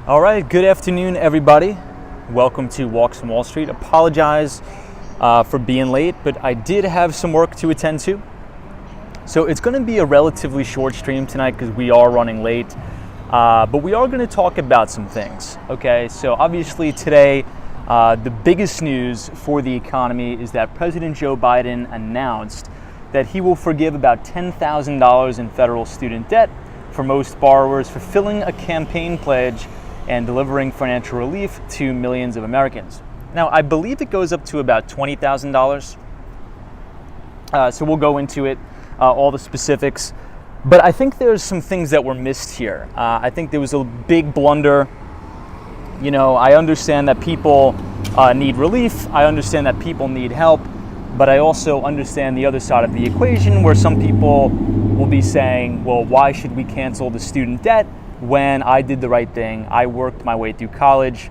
All right, good afternoon, everybody. Welcome to Walks from Wall Street. Apologize for being late, but I did have some work to attend to. So it's going to be a relatively short stream tonight because we are running late, but we are going to talk about some things. Okay, so obviously today, the biggest news for the economy is that President Joe Biden announced that he will forgive about $10,000 in federal student debt for most borrowers, fulfilling a campaign pledge and delivering financial relief to millions of Americans. Now, I believe it goes up to about $20,000. So we'll go into it, all the specifics. But I think there's some things that were missed here. I think there was a big blunder. You know, I understand that people need relief. I understand that people need help. But I also understand the other side of the equation where some people will be saying, well, why should we cancel the student debt when I did the right thing? I worked my way through college.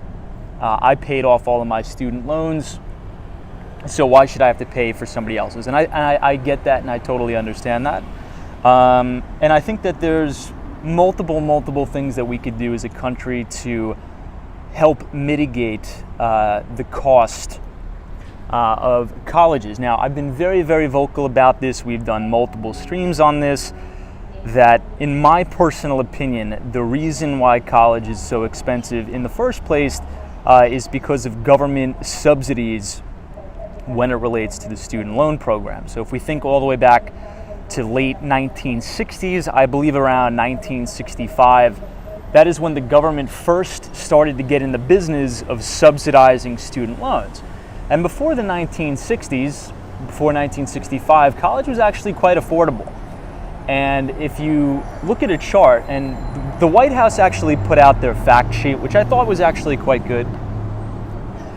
I paid off all of my student loans. So why should I have to pay for somebody else's? And I get that, and I totally understand that. And I think that there's multiple things that we could do as a country to help mitigate the cost of colleges. Now, I've been very vocal about this. We've done multiple streams on this, that in my personal opinion, the reason why college is so expensive in the first place is because of government subsidies when it relates to the student loan program. So if we think all the way back to late 1960s, I believe around 1965, that is when the government first started to get in the business of subsidizing student loans. And before the 1960s, before 1965, college was actually quite affordable. And if you look at a chart, and the White House actually put out their fact sheet, which I thought was actually quite good.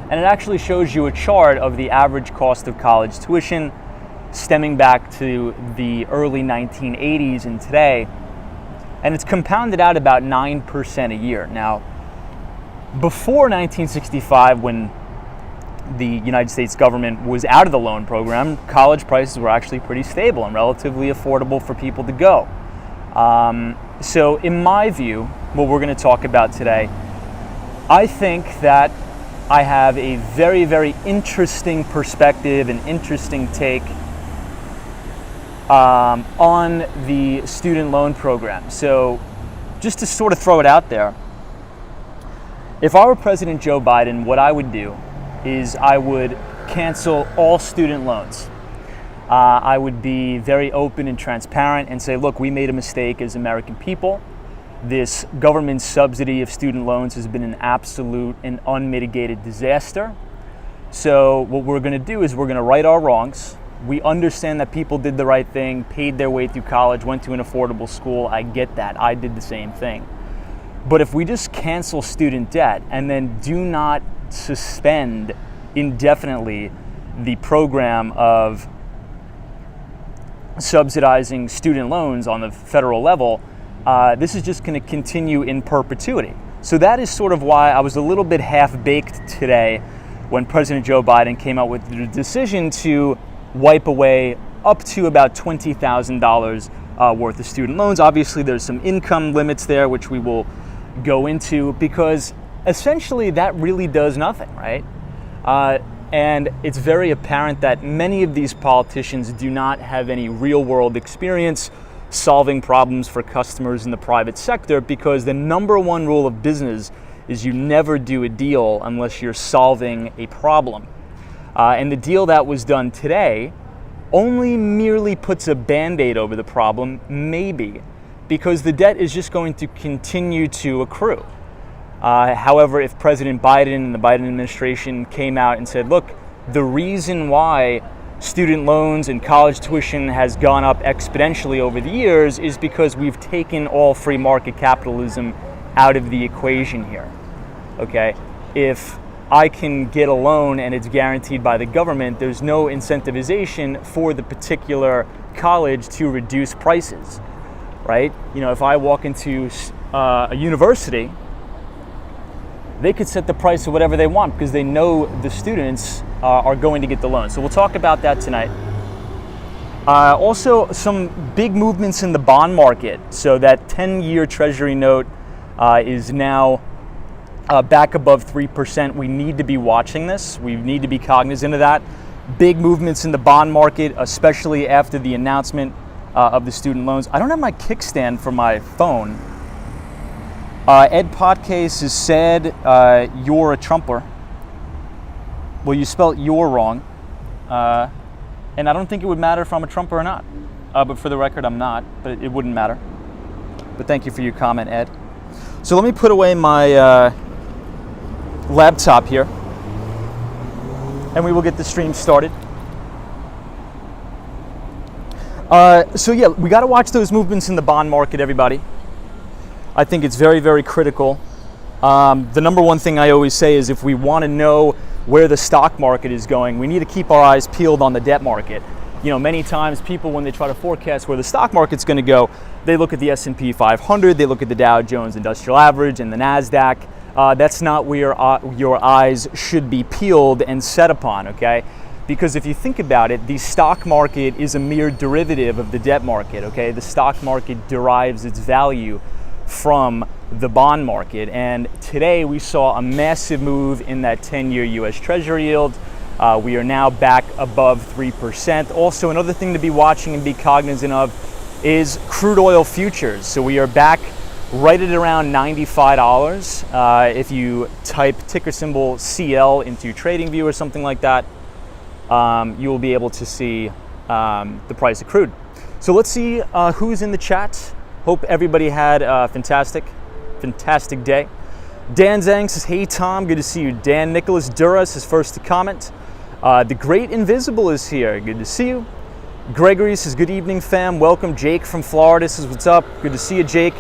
And it actually shows you a chart of the average cost of college tuition stemming back to the early 1980s and today. And it's compounded out about 9% a year. Now, before 1965, when the United States government was out of the loan program, college prices were actually pretty stable and relatively affordable for people to go. So in my view, what we're going to talk about today, I think that I have a very interesting perspective and interesting take on the student loan program. So just to sort of throw it out there, if I were President Joe Biden, what I would do is I would cancel all student loans. I would be very open and transparent and say, look, we made a mistake as American people. This government subsidy of student loans has been an absolute and unmitigated disaster. So what we're going to do is we're going to right our wrongs. We understand that people did the right thing, paid their way through college, went to an affordable school. I get that. I did the same thing. But if we just cancel student debt and then do not suspend indefinitely the program of subsidizing student loans on the federal level, this is just going to continue in perpetuity. So that is sort of why I was a little bit half-baked today when President Joe Biden came out with the decision to wipe away up to about $20,000 worth of student loans. Obviously, there's some income limits there, which we will go into, because essentially that really does nothing, right? And it's very apparent that many of these politicians do not have any real-world experience solving problems for customers in the private sector, because the number one rule of business is you never do a deal unless you're solving a problem. And the deal that was done today only merely puts a Band-Aid over the problem, maybe, because the debt is just going to continue to accrue. However, if President Biden and the Biden administration came out and said, look, the reason why student loans and college tuition has gone up exponentially over the years is because we've taken all free market capitalism out of the equation here. Okay? If I can get a loan and it's guaranteed by the government, there's no incentivization for the particular college to reduce prices, right? You know, if I walk into a university, they could set the price of whatever they want because they know the students are going to get the loan. So we'll talk about that tonight. Also, some big movements in the bond market. So that 10-year Treasury note is now back above 3%. We need to be watching this. We need to be cognizant of that. Big movements in the bond market, especially after the announcement of the student loans. I don't have my kickstand for my phone. Ed Podcast has said you're a Trumper. Well, you spelled "you're" wrong. And I don't think it would matter if I'm a Trumper or not. But for the record, I'm not. But it wouldn't matter. But thank you for your comment, Ed. So let me put away my laptop here. And we will get the stream started. So yeah, we got to watch those movements in the bond market, everybody. I think it's very, very critical. The number one thing I always say is if we want to know where the stock market is going, we need to keep our eyes peeled on the debt market. You know, many times people, when they try to forecast where the stock market's going to go, they look at the S&P 500, they look at the Dow Jones Industrial Average and the NASDAQ. That's not where your eyes should be peeled and set upon, okay? Because if you think about it, the stock market is a mere derivative of the debt market, okay? The stock market derives its value from the bond market. And today we saw a massive move in that 10-year U.S. Treasury yield. We are now back above 3%. Also, another thing to be watching and be cognizant of is crude oil futures. So we are back right at around $95. If you type ticker symbol CL into TradingView or something like that, you will be able to see the price of crude. So let's see who's in the chat. Hope everybody had a fantastic day. Dan Zhang says, hey Tom, good to see you. Dan Nicholas Duras is first to comment. The Great Invisible is here, good to see you. Gregory says, good evening fam, welcome. Jake from Florida says, what's up, good to see you Jake.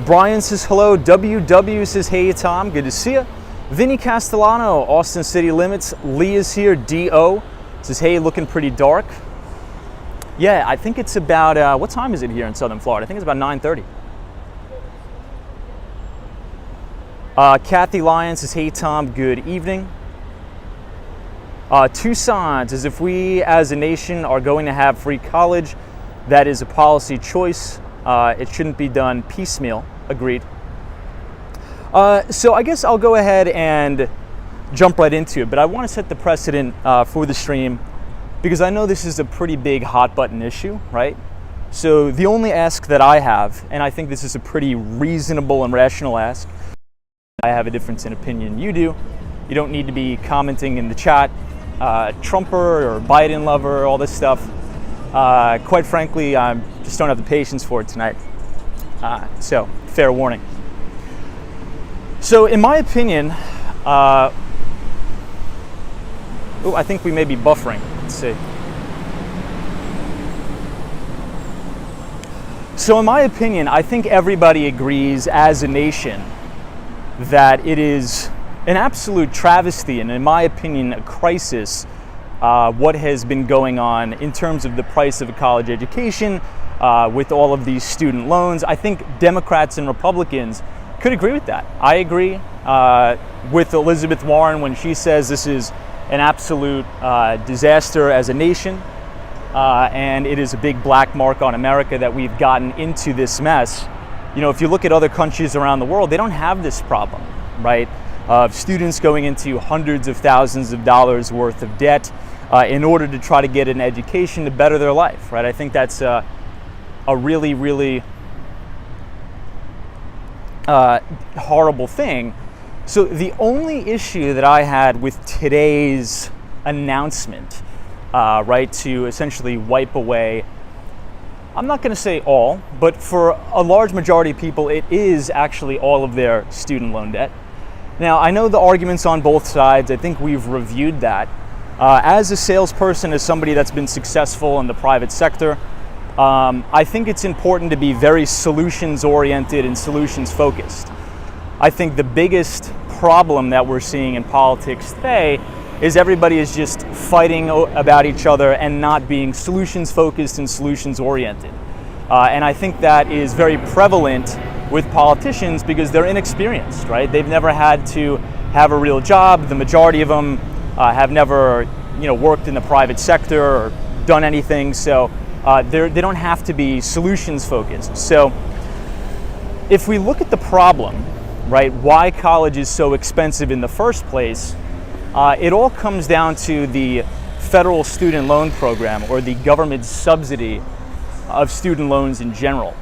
Brian says, hello. WW says, hey Tom, good to see you. Vinny Castellano, Austin City Limits. Lee is here, DO says, hey, looking pretty dark. Yeah, I think it's about, what time is it here in Southern Florida? I think it's about 9:30. Kathy Lyons says, hey Tom, good evening. Tucson says, if we as a nation are going to have free college, that is a policy choice. It shouldn't be done piecemeal. Agreed. So I guess I'll go ahead and jump right into it, but I want to set the precedent for the stream because I know this is a pretty big hot button issue, right? So the only ask that I have, and I think this is a pretty reasonable and rational ask, I have a difference in opinion, you do. You don't need to be commenting in the chat, Trumper or Biden lover, all this stuff. Quite frankly, I just don't have the patience for it tonight. So, fair warning. So, in my opinion, I think we may be buffering. Let's see. So, in my opinion, I think everybody agrees as a nation that it is an absolute travesty and, in my opinion, a crisis what has been going on in terms of the price of a college education with all of these student loans. I think Democrats and Republicans could agree with that. I agree with Elizabeth Warren when she says this is an absolute disaster as a nation, and it is a big black mark on America that we've gotten into this mess. You know, if you look at other countries around the world, they don't have this problem, right? Of students going into hundreds of thousands of dollars worth of debt in order to try to get an education to better their life, right? I think that's a really, really horrible thing. So the only issue that I had with today's announcement, right, to essentially wipe away, I'm not going to say all, but for a large majority of people, it is actually all of their student loan debt. Now, I know the arguments on both sides. I think we've reviewed that. As a salesperson, as somebody that's been successful in the private sector, I think it's important to be very solutions-oriented and solutions-focused. I think the biggest problem that we're seeing in politics today is everybody is just fighting about each other and not being solutions-focused and solutions-oriented. And I think that is very prevalent with politicians because they're inexperienced, right? They've never had to have a real job. The majority of them have never, worked in the private sector or done anything. So they don't have to be solutions focused. So if we look at the problem, right? Why college is so expensive in the first place, it all comes down to the federal student loan program, or the government subsidy of student loans in general.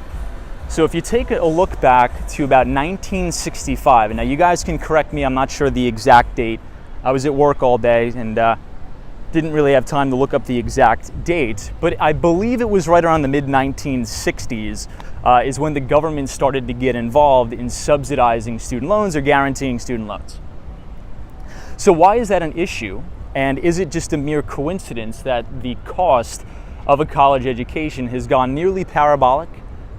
So if you take a look back to about 1965, and now you guys can correct me, I'm not sure the exact date. I was at work all day and didn't really have time to look up the exact date, but I believe it was right around the mid-1960s is when the government started to get involved in subsidizing student loans or guaranteeing student loans. So why is that an issue? And is it just a mere coincidence that the cost of a college education has gone nearly parabolic,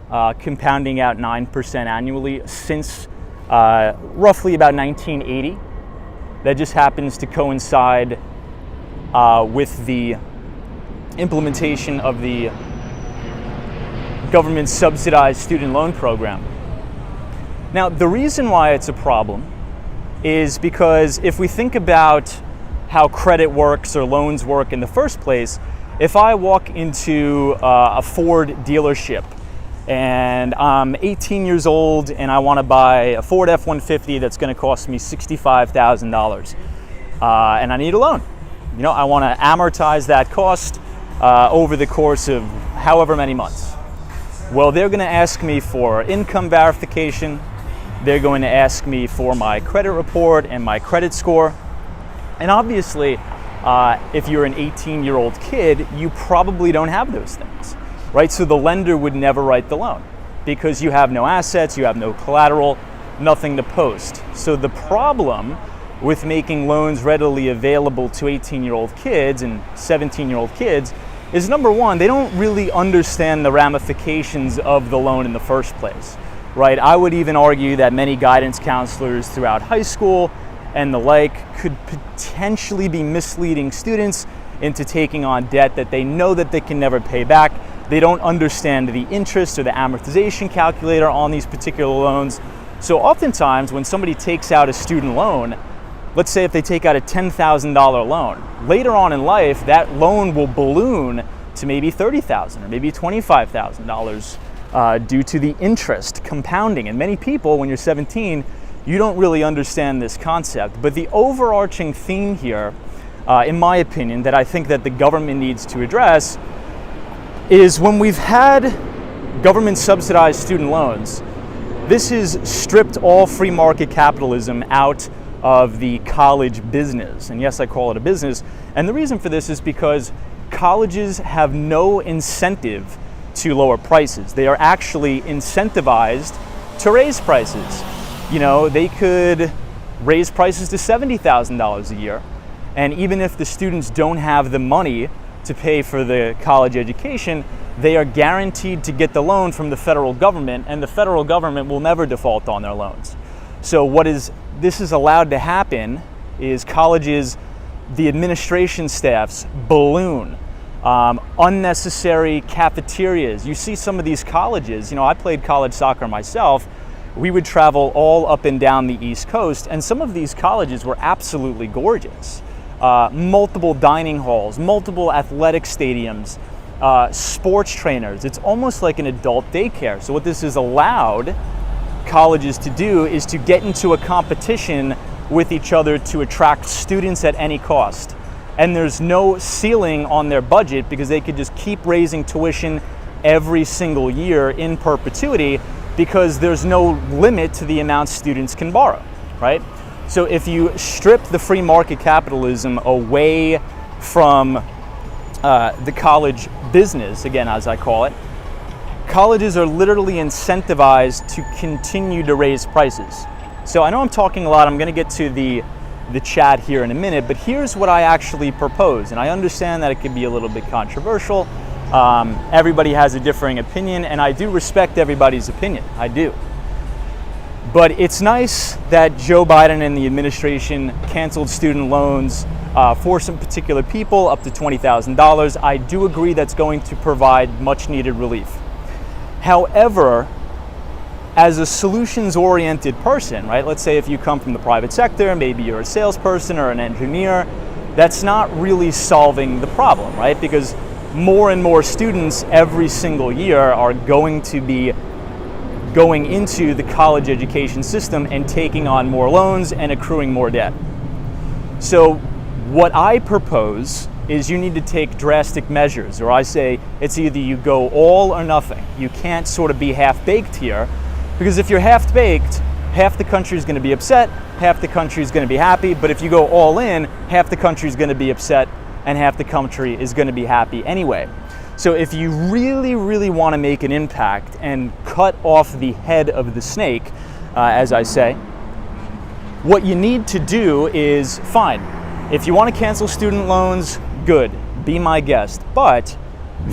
compounding out 9% annually since roughly about 1980? That just happens to coincide with the implementation of the government subsidized student loan program. Now, the reason why it's a problem is because if we think about how credit works or loans work in the first place, if I walk into a Ford dealership and I'm 18 years old and I want to buy a Ford F-150 that's going to cost me $65,000 and I need a loan. You know, I want to amortize that cost over the course of however many months. Well, they're going to ask me for income verification. They're going to ask me for my credit report and my credit score. And obviously, if you're an 18-year-old kid, you probably don't have those things, right? So the lender would never write the loan because you have no assets, you have no collateral, nothing to post. So the problem with making loans readily available to 18-year-old kids and 17-year-old kids is, number one, they don't really understand the ramifications of the loan in the first place, right? I would even argue that many guidance counselors throughout high school and the like could potentially be misleading students into taking on debt that they know that they can never pay back. They don't understand the interest or the amortization calculator on these particular loans. So oftentimes when somebody takes out a student loan, let's say if they take out a $10,000 loan, later on in life, that loan will balloon to maybe $30,000 or maybe $25,000 due to the interest compounding. And many people, when you're 17, you don't really understand this concept. But the overarching theme here, in my opinion, that I think that the government needs to address is when we've had government subsidized student loans, this has stripped all free market capitalism out of the college business. And yes, I call it a business. And the reason for this is because colleges have no incentive to lower prices. They are actually incentivized to raise prices. You know, they could raise prices to $70,000 a year. And even if the students don't have the money to pay for the college education, they are guaranteed to get the loan from the federal government, and the federal government will never default on their loans. So this is allowed to happen is colleges, the administration staffs balloon, unnecessary cafeterias. You see some of these colleges, you know, I played college soccer myself. We would travel all up and down the East Coast, and some of these colleges were absolutely gorgeous. Multiple dining halls, multiple athletic stadiums, sports trainers. It's almost like an adult daycare. So what this has allowed colleges to do is to get into a competition with each other to attract students at any cost. And there's no ceiling on their budget because they could just keep raising tuition every single year in perpetuity because there's no limit to the amount students can borrow, right? So if you strip the free market capitalism away from the college business, again, as I call it, colleges are literally incentivized to continue to raise prices. So I know I'm talking a lot. I'm going to get to the chat here in a minute, but here's what I actually propose. And I understand that it could be a little bit controversial. Everybody has a differing opinion, and I do respect everybody's opinion. I do. But it's nice that Joe Biden and the administration canceled student loans for some particular people up to $20,000. I do agree that's going to provide much needed relief. However, as a solutions-oriented person, right? Let's say if you come from the private sector, maybe you're a salesperson or an engineer, that's not really solving the problem, right? Because more and more students every single year are going to be going into the college education system and taking on more loans and accruing more debt. So what I propose is you need to take drastic measures, or I say it's either you go all or nothing. You can't sort of be half-baked here, because if you're half-baked, half the country is going to be upset, half the country is going to be happy, but if you go all in, half the country is going to be upset and half the country is going to be happy anyway. So if you really, really want to make an impact and cut off the head of the snake, as I say, what you need to do is, fine, if you want to cancel student loans, good, be my guest. But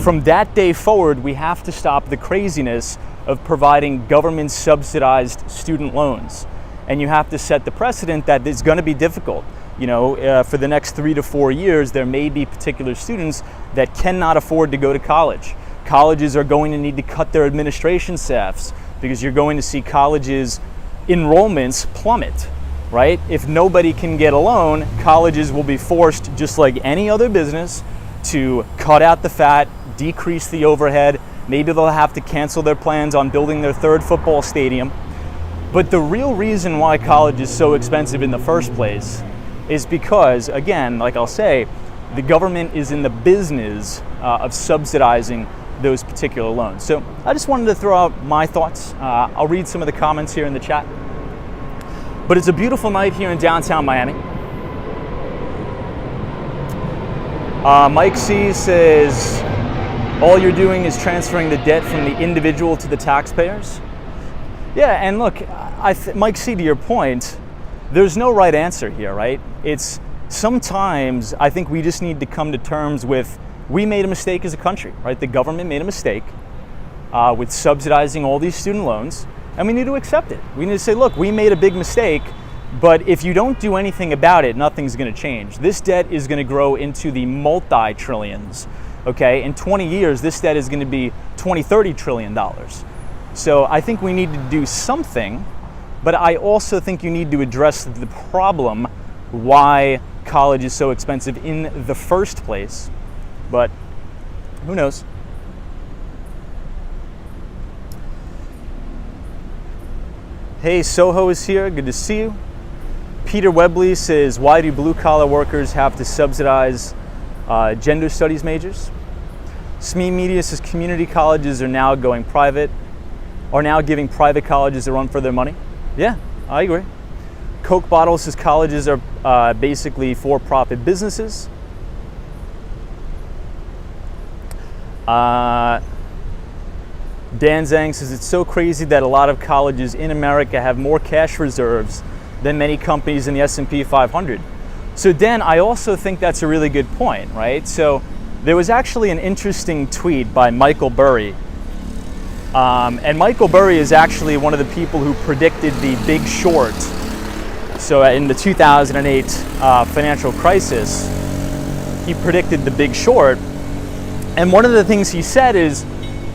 from that day forward, we have to stop the craziness of providing government subsidized student loans. And you have to set the precedent that it's going to be difficult. You know, for the next 3 to 4 years, there may be particular students that cannot afford to go to college. Colleges are going to need to cut their administration staffs because you're going to see colleges' enrollments plummet, right? If nobody can get a loan, colleges will be forced, just like any other business, to cut out the fat, decrease the overhead. Maybe they'll have to cancel their plans on building their third football stadium. But the real reason why college is so expensive in the first place is because, again, like I'll say, the government is in the business of subsidizing those particular loans. So I just wanted to throw out my thoughts. I'll read some of the comments here in the chat. But it's a beautiful night here in downtown Miami. Mike C says, all you're doing is transferring the debt from the individual to the taxpayers. Yeah, and look, Mike C, to your point, there's no right answer here, right? It's sometimes I think we just need to come to terms with, we made a mistake as a country, right? The government made a mistake with subsidizing all these student loans, and we need to accept it. We need to say, look, we made a big mistake, but if you don't do anything about it, nothing's going to change. This debt is going to grow into the multi-trillions, okay? In 20 years, this debt is going to be $20-30 trillion. So I think we need to do something, but I also think you need to address the problem why college is so expensive in the first place. But who knows? Hey, Soho is here. Good to see you. Peter Webley says, why do blue-collar workers have to subsidize gender studies majors? SME Media says community colleges are now going private, are now giving private colleges a run for their money. Yeah, I agree. Coke Bottle says colleges are basically for-profit businesses. Dan Zhang says it's so crazy that a lot of colleges in America have more cash reserves than many companies in the S&P 500. So Dan, I also think that's a really good point, right? So there was actually an interesting tweet by Michael Burry. And Michael Burry is actually one of the people who predicted the Big Short. So in the 2008 financial crisis, he predicted the Big Short. And one of the things he said is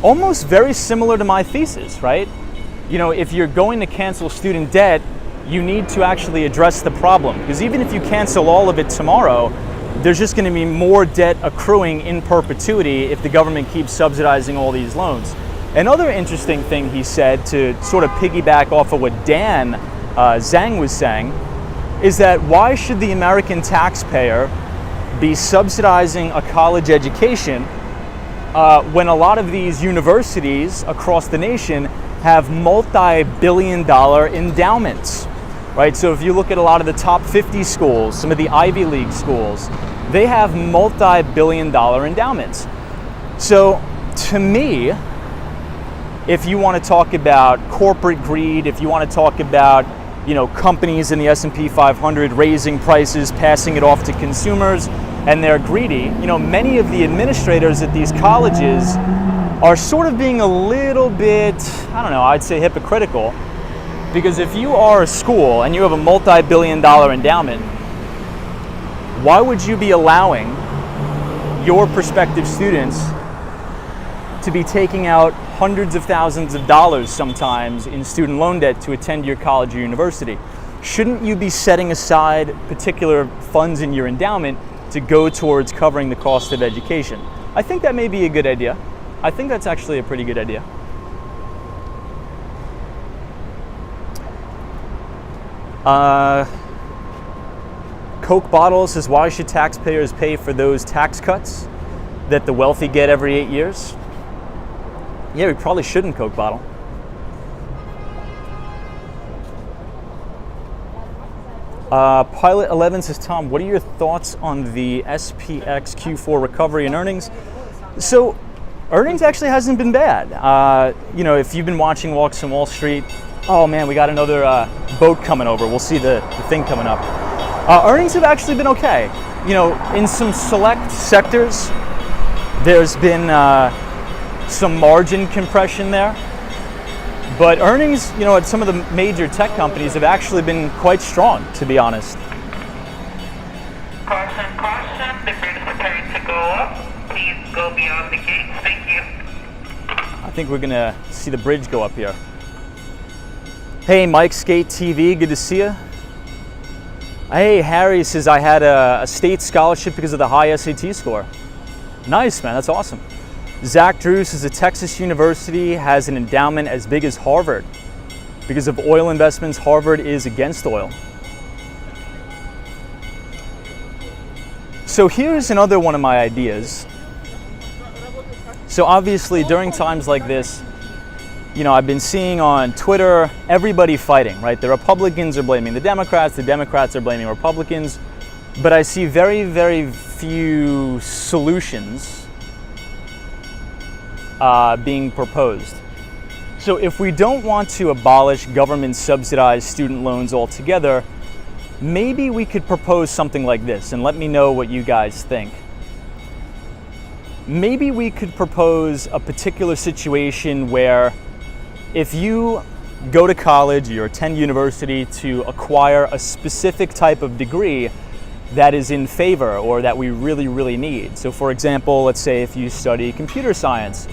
almost very similar to my thesis, right? You know, if you're going to cancel student debt, you need to actually address the problem. Because even if you cancel all of it tomorrow, there's just going to be more debt accruing in perpetuity if the government keeps subsidizing all these loans. Another interesting thing he said, to sort of piggyback off of what Dan Zhang was saying, is that why should the American taxpayer be subsidizing a college education when a lot of these universities across the nation have multi-billion-dollar endowments, right? So if you look at a lot of the top 50 schools, some of the Ivy League schools, they have multi-billion-dollar endowments. So to me, if you want to talk about corporate greed, if you want to talk about, you know, companies in the S&P 500 raising prices, passing it off to consumers, and they're greedy, you know, many of the administrators at these colleges are sort of being a little bit, I don't know, I'd say hypocritical, because if you are a school and you have a multi-billion-dollar endowment, why would you be allowing your prospective students to be taking out hundreds of thousands of dollars sometimes in student loan debt to attend your college or university? Shouldn't you be setting aside particular funds in your endowment to go towards covering the cost of education? I think that may be a good idea. I think that's actually a pretty good idea. Coke bottles says, why should taxpayers pay for those tax cuts that the wealthy get every 8 years? Yeah, we probably shouldn't, Coke bottle. Pilot 11 says, Tom, what are your thoughts on the SPX Q4 recovery and earnings? So earnings actually hasn't been bad. If you've been watching Walks on Wall Street, oh man, we got another boat coming over. We'll see the thing coming up. Earnings have actually been okay. In some select sectors, there's been some margin compression there. But earnings, at some of the major tech companies have actually been quite strong, to be honest. Caution, the bridge is preparing to go up. Please go beyond the gates. Thank you. I think we're gonna see the bridge go up here. Hey, Mike Skate TV, good to see you. Hey, Harry says, I had a state scholarship because of the high SAT score. Nice, man, that's awesome. Zach Drew says, a Texas university has an endowment as big as Harvard. Because of oil investments, Harvard is against oil. So here's another one of my ideas. So obviously during times like this, I've been seeing on Twitter, everybody fighting, right? The Republicans are blaming the Democrats are blaming Republicans, but I see very, very few solutions being proposed. So if we don't want to abolish government subsidized student loans altogether, maybe we could propose something like this, and let me know what you guys think. Maybe we could propose a particular situation where if you go to college or attend university to acquire a specific type of degree that is in favor or that we really, really need. So for example, let's say if you study computer science,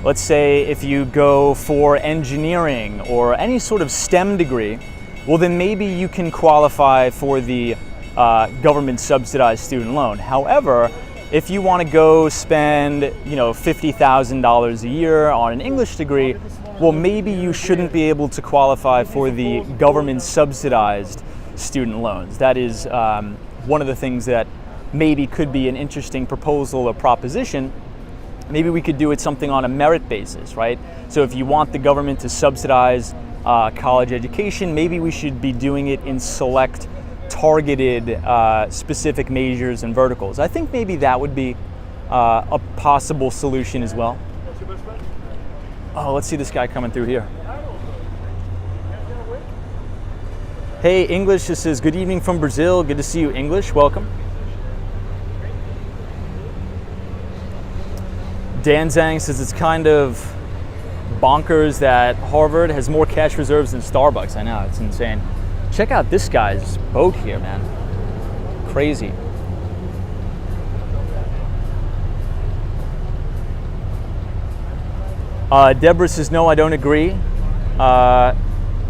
let's say if you go for engineering or any sort of STEM degree, well then maybe you can qualify for the government subsidized student loan. However, if you want to go spend, $50,000 a year on an English degree, well maybe you shouldn't be able to qualify for the government subsidized student loans. That is one of the things that maybe could be an interesting proposal or proposition. Maybe we could do it something on a merit basis, right? So if you want the government to subsidize college education, maybe we should be doing it in select, targeted, specific majors and verticals. I think maybe that would be a possible solution as well. Oh, let's see this guy coming through here. Hey, English, this is good evening from Brazil. Good to see you, English. Welcome. Dan Zhang says it's kind of bonkers that Harvard has more cash reserves than Starbucks. I know, it's insane. Check out this guy's boat here, man. Crazy. Deborah says, no, I don't agree.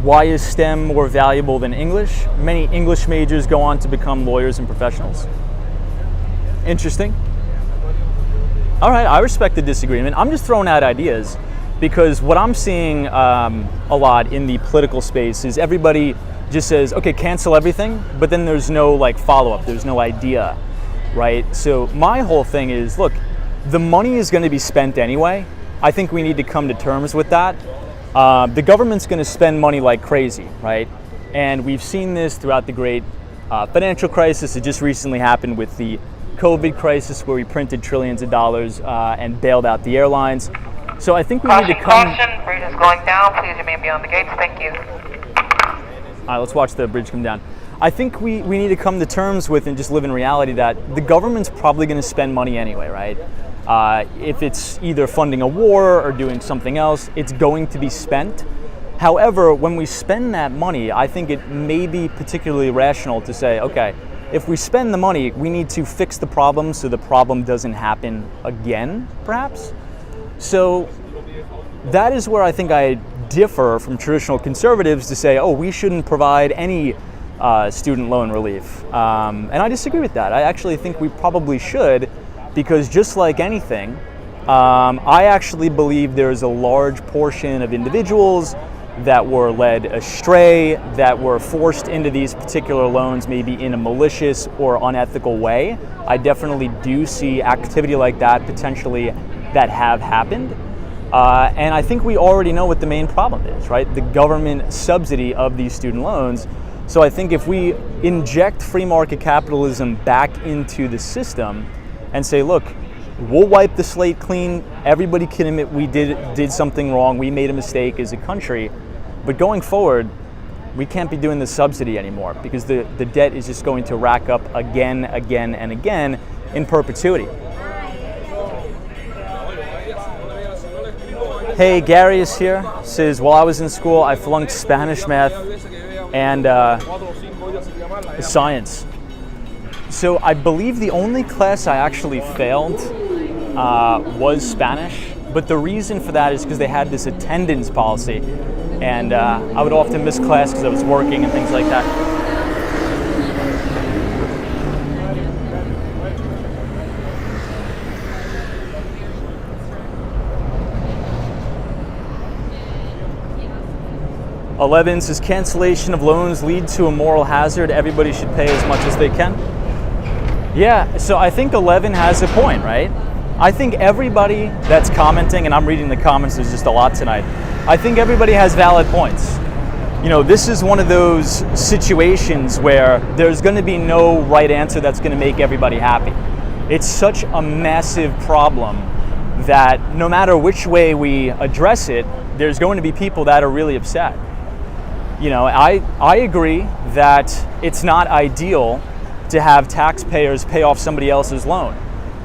Why is STEM more valuable than English? Many English majors go on to become lawyers and professionals. Interesting. All right, I respect the disagreement. I'm just throwing out ideas because what I'm seeing a lot in the political space is everybody just says, okay, cancel everything, but then there's no follow-up, there's no idea, right? So my whole thing is, look, the money is going to be spent anyway. I think we need to come to terms with that. The government's going to spend money like crazy, right? And we've seen this throughout the great financial crisis. It just recently happened with the COVID crisis where we printed trillions of dollars and bailed out the airlines. So I think we need to come... Caution, bridge is going down. Please remain beyond the gates. Thank you. All right, let's watch the bridge come down. I think we need to come to terms with and just live in reality that the government's probably going to spend money anyway, right? If it's either funding a war or doing something else, it's going to be spent. However, when we spend that money, I think it may be particularly rational to say, okay, if we spend the money, we need to fix the problem so the problem doesn't happen again, perhaps. So that is where I think I differ from traditional conservatives to say, oh, we shouldn't provide any student loan relief. And I disagree with that. I actually think we probably should, because just like anything, I actually believe there's a large portion of individuals that were led astray, that were forced into these particular loans maybe in a malicious or unethical way. I definitely do see activity like that potentially that have happened. And I think we already know what the main problem is, right? The government subsidy of these student loans. So I think if we inject free market capitalism back into the system and say, look, we'll wipe the slate clean, everybody can admit we did something wrong, we made a mistake as a country, but going forward, we can't be doing the subsidy anymore because the debt is just going to rack up again, and again in perpetuity. Hey, Gary is here. Says, while I was in school, I flunked Spanish, math, and science. So I believe the only class I actually failed was Spanish, but the reason for that is because they had this attendance policy, and I would often miss class because I was working and things like that. Eleven says, cancellation of loans lead to a moral hazard. Everybody should pay as much as they can. Yeah, so I think 11 has a point, right? I think everybody that's commenting, and I'm reading the comments, there's just a lot tonight. I think everybody has valid points. You know, this is one of those situations where there's going to be no right answer that's going to make everybody happy. It's such a massive problem that no matter which way we address it, there's going to be people that are really upset. You know, I agree that it's not ideal to have taxpayers pay off somebody else's loan.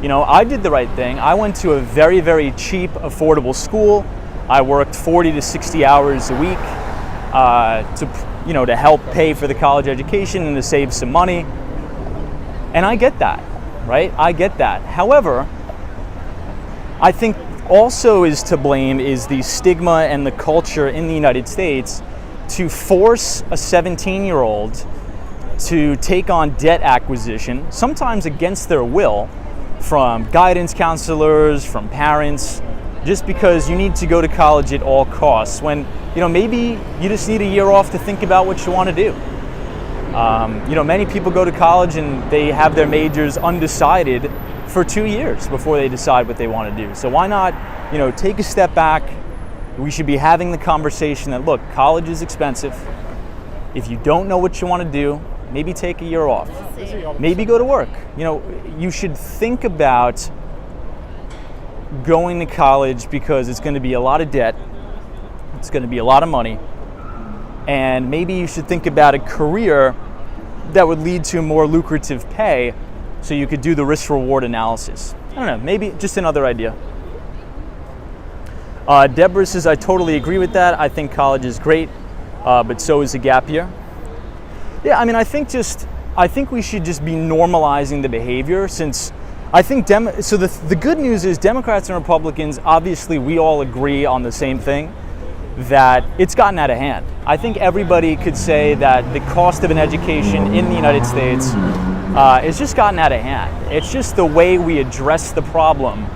You know, I did the right thing. I went to a very, very cheap, affordable school. I worked 40 to 60 hours a week to help pay for the college education and to save some money. And I get that, right? I get that. However, I think also is to blame is the stigma and the culture in the United States to force a 17-year-old to take on debt acquisition, sometimes against their will, from guidance counselors, from parents, just because you need to go to college at all costs, when, you know, maybe you just need a year off to think about what you want to do. You know, many people go to college and they have their majors undecided for 2 years before they decide what they want to do. So why not, you know, take a step back? We should be having the conversation that, look, college is expensive. If you don't know what you want to do, maybe take a year off. Maybe go to work. You know, you should think about going to college because it's going to be a lot of debt. It's going to be a lot of money. And maybe you should think about a career that would lead to more lucrative pay so you could do the risk-reward analysis. I don't know, maybe just another idea. Deborah says, I totally agree with that. I think college is great, but so is a gap year. Yeah, I mean, I think we should just be normalizing the behavior, since I think, so the good news is Democrats and Republicans, obviously we all agree on the same thing, that it's gotten out of hand. I think everybody could say that the cost of an education in the United States has just gotten out of hand. It's just the way we address the problem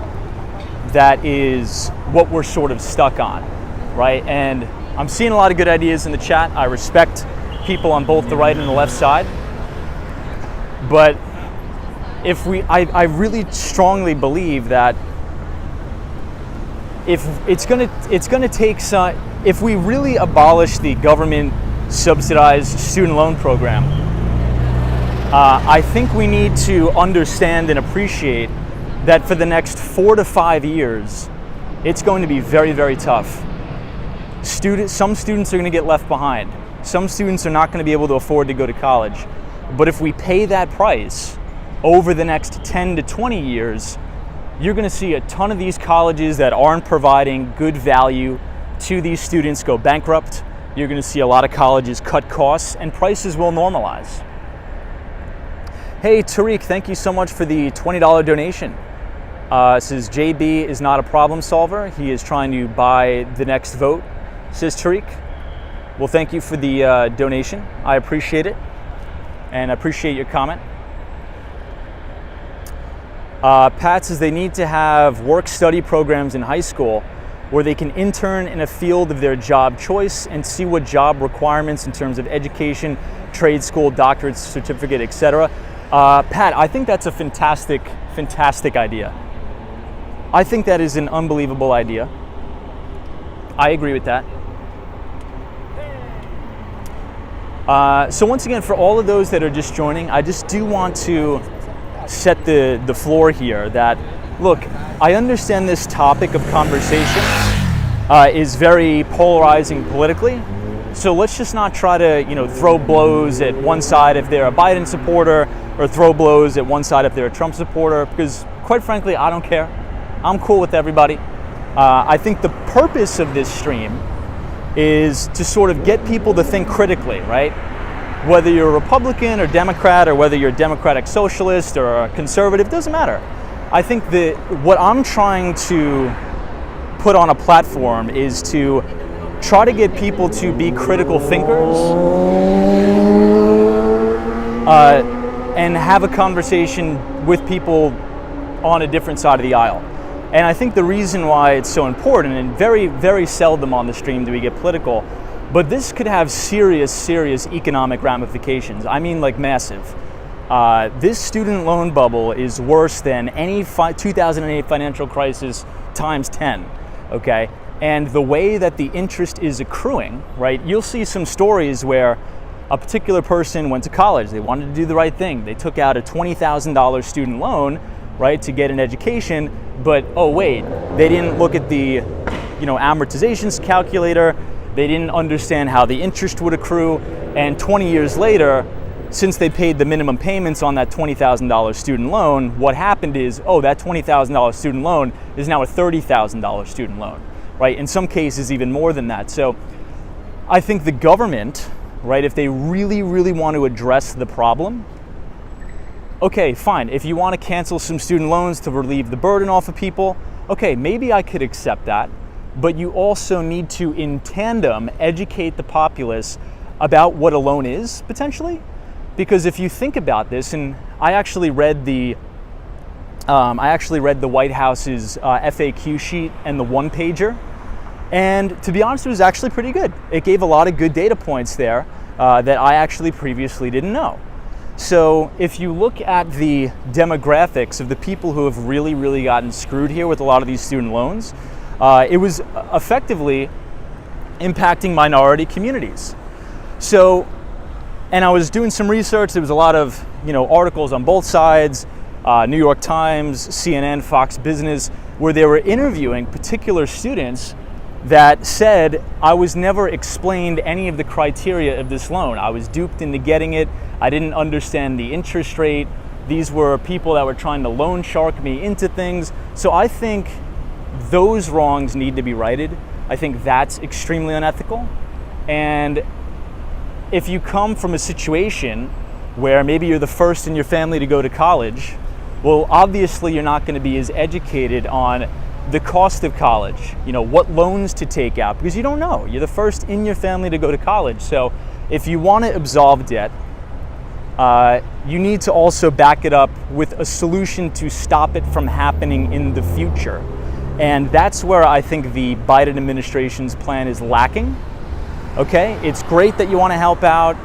that is what we're sort of stuck on, right? And I'm seeing a lot of good ideas in the chat. I respect people on both the right and the left side. But I really strongly believe that if if we really abolish the government subsidized student loan program, I think we need to understand and appreciate that for the next 4 to 5 years, it's going to be very, very tough. Some students are going to get left behind. Some students are not going to be able to afford to go to college. But if we pay that price over the next 10 to 20 years, you're going to see a ton of these colleges that aren't providing good value to these students go bankrupt. You're going to see a lot of colleges cut costs, and prices will normalize. Hey, Tariq, thank you so much for the $20 donation. Says JB is not a problem solver. He is trying to buy the next vote, says Tariq. Well, thank you for the donation. I appreciate it, and I appreciate your comment. Pat says they need to have work-study programs in high school. where they can intern in a field of their job choice and see what job requirements in terms of education, trade school, doctorate certificate, etc. Pat, I think that's a fantastic idea. I think that is an unbelievable idea. I agree with that. So once again, for all of those that are just joining, I just do want to set the floor here that, look, I understand this topic of conversation is very polarizing politically. So let's just not try to, throw blows at one side if they're a Biden supporter, or throw blows at one side if they're a Trump supporter, because quite frankly, I don't care. I'm cool with everybody. I think the purpose of this stream is to sort of get people to think critically, right? Whether you're a Republican or Democrat, or whether you're a democratic socialist or a conservative, doesn't matter. I think that what I'm trying to put on a platform is to try to get people to be critical thinkers and have a conversation with people on a different side of the aisle. And I think the reason why it's so important, and very, very seldom on the stream do we get political, but this could have serious economic ramifications. I mean, like, massive. This student loan bubble is worse than any 2008 financial crisis times 10, okay? And the way that the interest is accruing, right? You'll see some stories where a particular person went to college, they wanted to do the right thing. They took out a $20,000 student loan, right, to get an education, but oh wait, they didn't look at the, amortizations calculator, they didn't understand how the interest would accrue, and 20 years later, since they paid the minimum payments on that $20,000 student loan, what happened is, that $20,000 student loan is now a $30,000 student loan, right? In some cases, even more than that. So I think the government, right, if they really, really want to address the problem, okay, fine. If you want to cancel some student loans to relieve the burden off of people, okay, maybe I could accept that. But you also need to, in tandem, educate the populace about what a loan is, potentially. Because if you think about this, and I actually read the White House's FAQ sheet and the one-pager, and to be honest, it was actually pretty good. It gave a lot of good data points there that I actually previously didn't know. So if you look at the demographics of the people who have really, really gotten screwed here with a lot of these student loans, it was effectively impacting minority communities. So, and I was doing some research. There was a lot of, articles on both sides, New York Times, CNN, Fox Business, where they were interviewing particular students that said, I was never explained any of the criteria of this loan. I was duped into getting it. I didn't understand the interest rate. These were people that were trying to loan shark me into things. So I think those wrongs need to be righted. I think that's extremely unethical. And if you come from a situation where maybe you're the first in your family to go to college, well, obviously you're not going to be as educated on the cost of college, what loans to take out, because you don't know. You're the first in your family to go to college. So if you want to absolve debt, you need to also back it up with a solution to stop it from happening in the future. And that's where I think the Biden administration's plan is lacking. Okay, it's great that you want to help out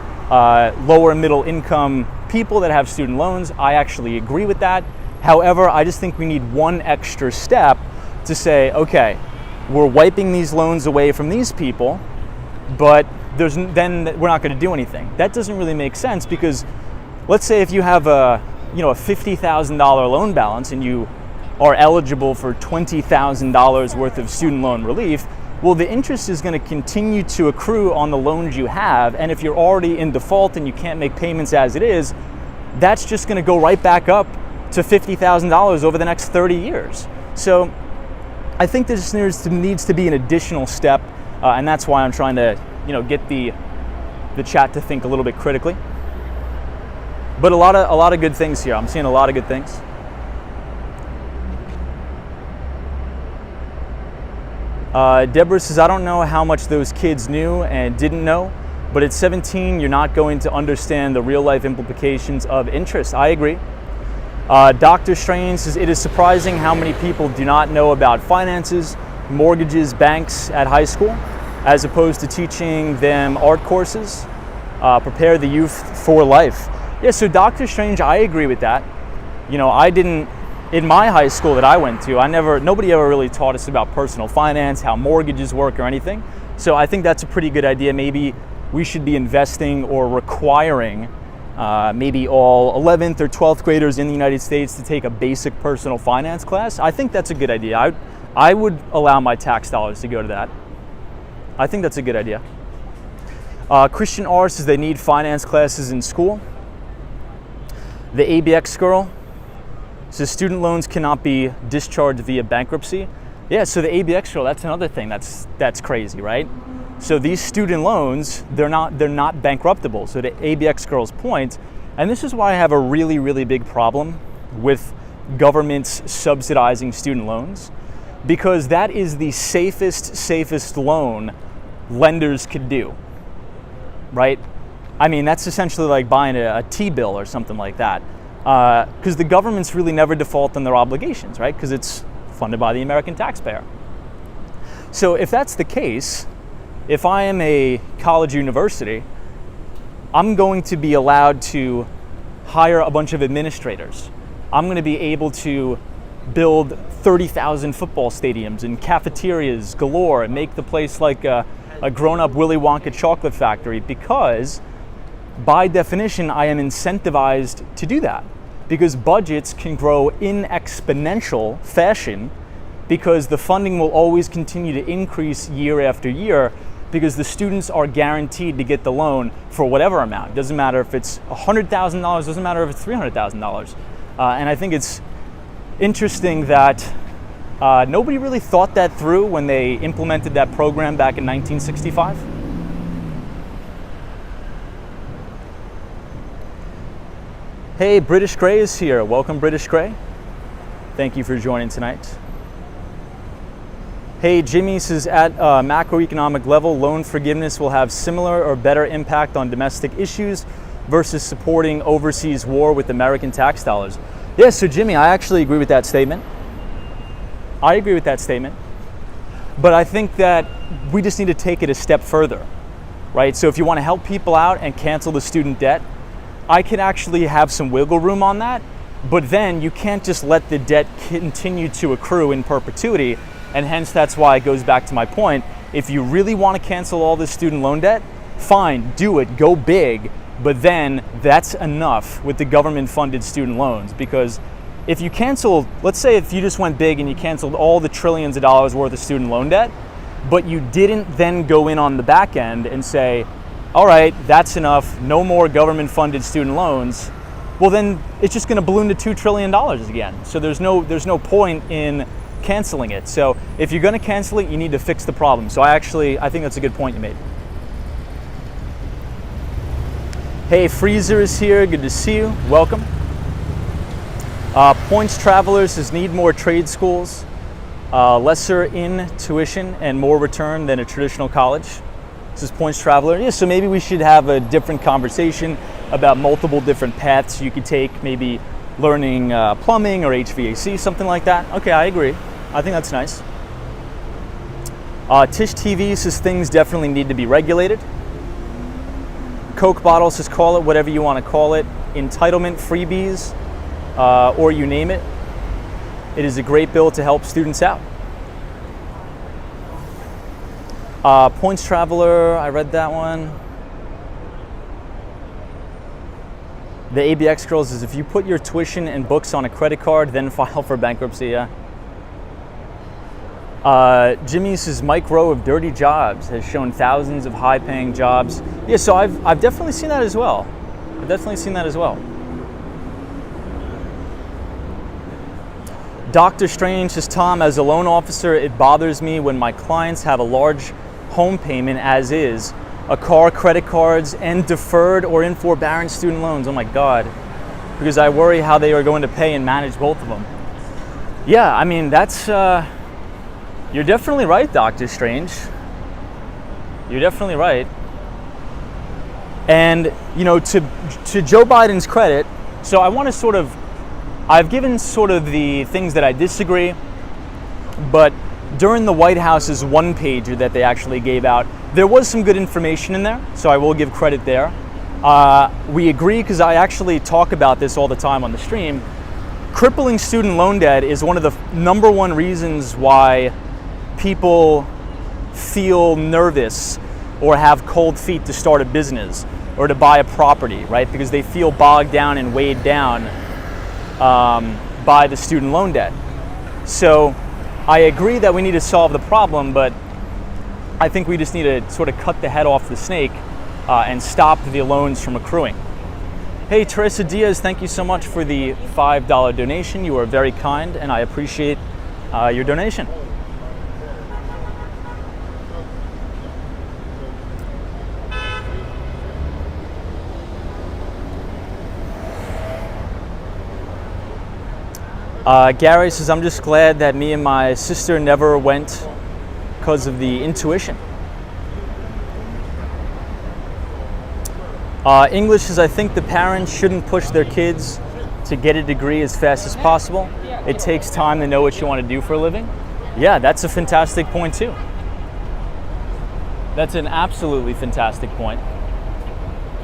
lower and middle income people that have student loans. I actually agree with that. However, I just think we need one extra step to say, okay, we're wiping these loans away from these people, but then we're not going to do anything. That doesn't really make sense, because let's say if you have a $50,000 loan balance and you are eligible for $20,000 worth of student loan relief, well, the interest is going to continue to accrue on the loans you have, and if you're already in default and you can't make payments as it is, that's just going to go right back up to $50,000 over the next 30 years. So I think this needs to be an additional step, and that's why I'm trying to get the chat to think a little bit critically. But a lot of good things here. I'm seeing a lot of good things. Deborah says, I don't know how much those kids knew and didn't know, but at 17, you're not going to understand the real life implications of interest. I agree. Dr. Strange says, it is surprising how many people do not know about finances. mortgages, banks at high school, as opposed to teaching them art courses, prepare the youth for life. Yeah, so Dr. Strange, I agree with that. You know, I didn't, in my high school that I went to, nobody ever really taught us about personal finance, how mortgages work or anything. So I think that's a pretty good idea. Maybe we should be investing or requiring maybe all 11th or 12th graders in the United States to take a basic personal finance class. I think that's a good idea. I would allow my tax dollars to go to that. I think that's a good idea. Christian R says they need finance classes in school. The ABX girl says student loans cannot be discharged via bankruptcy. Yeah, so the ABX girl, that's another thing that's crazy, right? So these student loans, they're not bankruptable. So to ABX girl's point, and this is why I have a really, really big problem with governments subsidizing student loans, because that is the safest loan lenders could do, right? I mean, that's essentially like buying a T-bill or something like that, because the governments really never default on their obligations, right? Because it's funded by the American taxpayer. So if that's the case, if I am a college or university, I'm going to be allowed to hire a bunch of administrators. I'm going to be able to build 30,000 football stadiums and cafeterias galore and make the place like a grown-up Willy Wonka chocolate factory, because by definition I am incentivized to do that, because budgets can grow in exponential fashion because the funding will always continue to increase year after year, because the students are guaranteed to get the loan for whatever amount. It doesn't matter if it's $100,000, doesn't matter if it's $300,000. And I think it's interesting that nobody really thought that through when they implemented that program back in 1965. Hey, British Gray is here. Welcome, British Gray. Thank you for joining tonight. Hey, Jimmy says at a macroeconomic level, loan forgiveness will have similar or better impact on domestic issues versus supporting overseas war with American tax dollars. Yeah, so Jimmy, I actually agree with that statement. I agree with that statement. But I think that we just need to take it a step further, right? So if you want to help people out and cancel the student debt, I can actually have some wiggle room on that, but then you can't just let the debt continue to accrue in perpetuity, and hence that's why it goes back to my point. If you really want to cancel all this student loan debt, fine, do it, go big, but then that's enough with the government-funded student loans, because if you cancel, let's say if you just went big and you canceled all the trillions of dollars worth of student loan debt, but you didn't then go in on the back end and say, all right, that's enough, no more government-funded student loans, well then it's just going to balloon to $2 trillion again. So there's no point in canceling it. So if you're going to cancel it, you need to fix the problem. So I think that's a good point you made. Hey, Freezer is here. Good to see you. Welcome. Points Travelers says need more trade schools, lesser in tuition and more return than a traditional college. This is Points Traveler. Yeah, so maybe we should have a different conversation about multiple different paths you could take, maybe learning plumbing or HVAC, something like that. Okay, I agree. I think that's nice. Tish TV says things definitely need to be regulated. Coke Bottle says call it whatever you want to call it. Entitlement, freebies, or you name it. It is a great bill to help students out. Points Traveler, I read that one. The ABX girls is if you put your tuition and books on a credit card, then file for bankruptcy, yeah. Jimmy says Mike Rowe of Dirty Jobs has shown thousands of high-paying jobs. Yeah, so I've definitely seen that as well. Dr. Strange says, Tom, as a loan officer, it bothers me when my clients have a large home payment as is, a car, credit cards, and deferred or in forbearance student loans. Oh my God. Because I worry how they are going to pay and manage both of them. Yeah, I mean, that's, you're definitely right, Dr. Strange. You're definitely right. And, you know, to Joe Biden's credit, so I want to I've given sort of the things that I disagree, but during the White House's one-pager that they actually gave out, there was some good information in there, so I will give credit there. We agree, because I actually talk about this all the time on the stream. Crippling student loan debt is one of the number one reasons why people feel nervous or have cold feet to start a business or to buy a property, right? Because they feel bogged down and weighed down by the student loan debt. So I agree that we need to solve the problem, but I think we just need to sort of cut the head off the snake and stop the loans from accruing. Hey, Teresa Diaz, thank you so much for the $5 donation. You are very kind, and I appreciate your donation. Gary says, I'm just glad that me and my sister never went because of the intuition. English says, I think the parents shouldn't push their kids to get a degree as fast as possible. It takes time to know what you want to do for a living. Yeah, that's a fantastic point too. That's an absolutely fantastic point.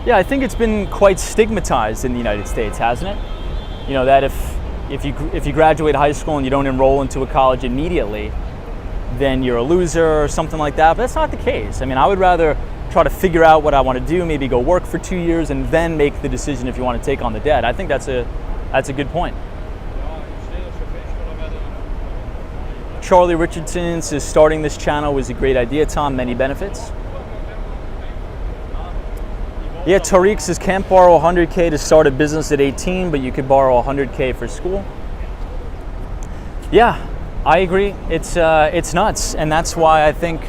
Yeah, I think it's been quite stigmatized in the United States, hasn't it? You know, that if you graduate high school and you don't enroll into a college immediately, then you're a loser or something like that. But that's not the case. I mean, I would rather try to figure out what I want to do, maybe go work for 2 years and then make the decision if you want to take on the debt. I think that's a good point. Charlie Richardson says, starting this channel was a great idea, Tom, many benefits. Yeah, Tariq says, can't borrow 100K to start a business at 18, but you could borrow 100K for school. Yeah, I agree. It's nuts, and that's why I think,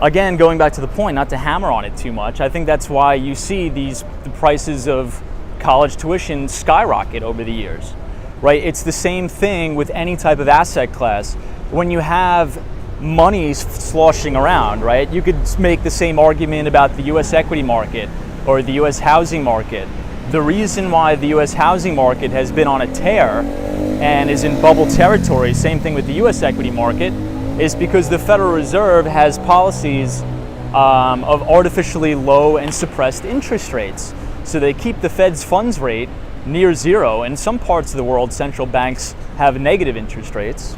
again, going back to the point, not to hammer on it too much, I think that's why you see the prices of college tuition skyrocket over the years, right? It's the same thing with any type of asset class. When you have money sloshing around, right, you could make the same argument about the U.S. equity market or the U.S. housing market. The reason why the U.S. housing market has been on a tear and is in bubble territory, same thing with the U.S. equity market, is because the Federal Reserve has policies of artificially low and suppressed interest rates. So they keep the Fed's funds rate near zero. In some parts of the world, central banks have negative interest rates.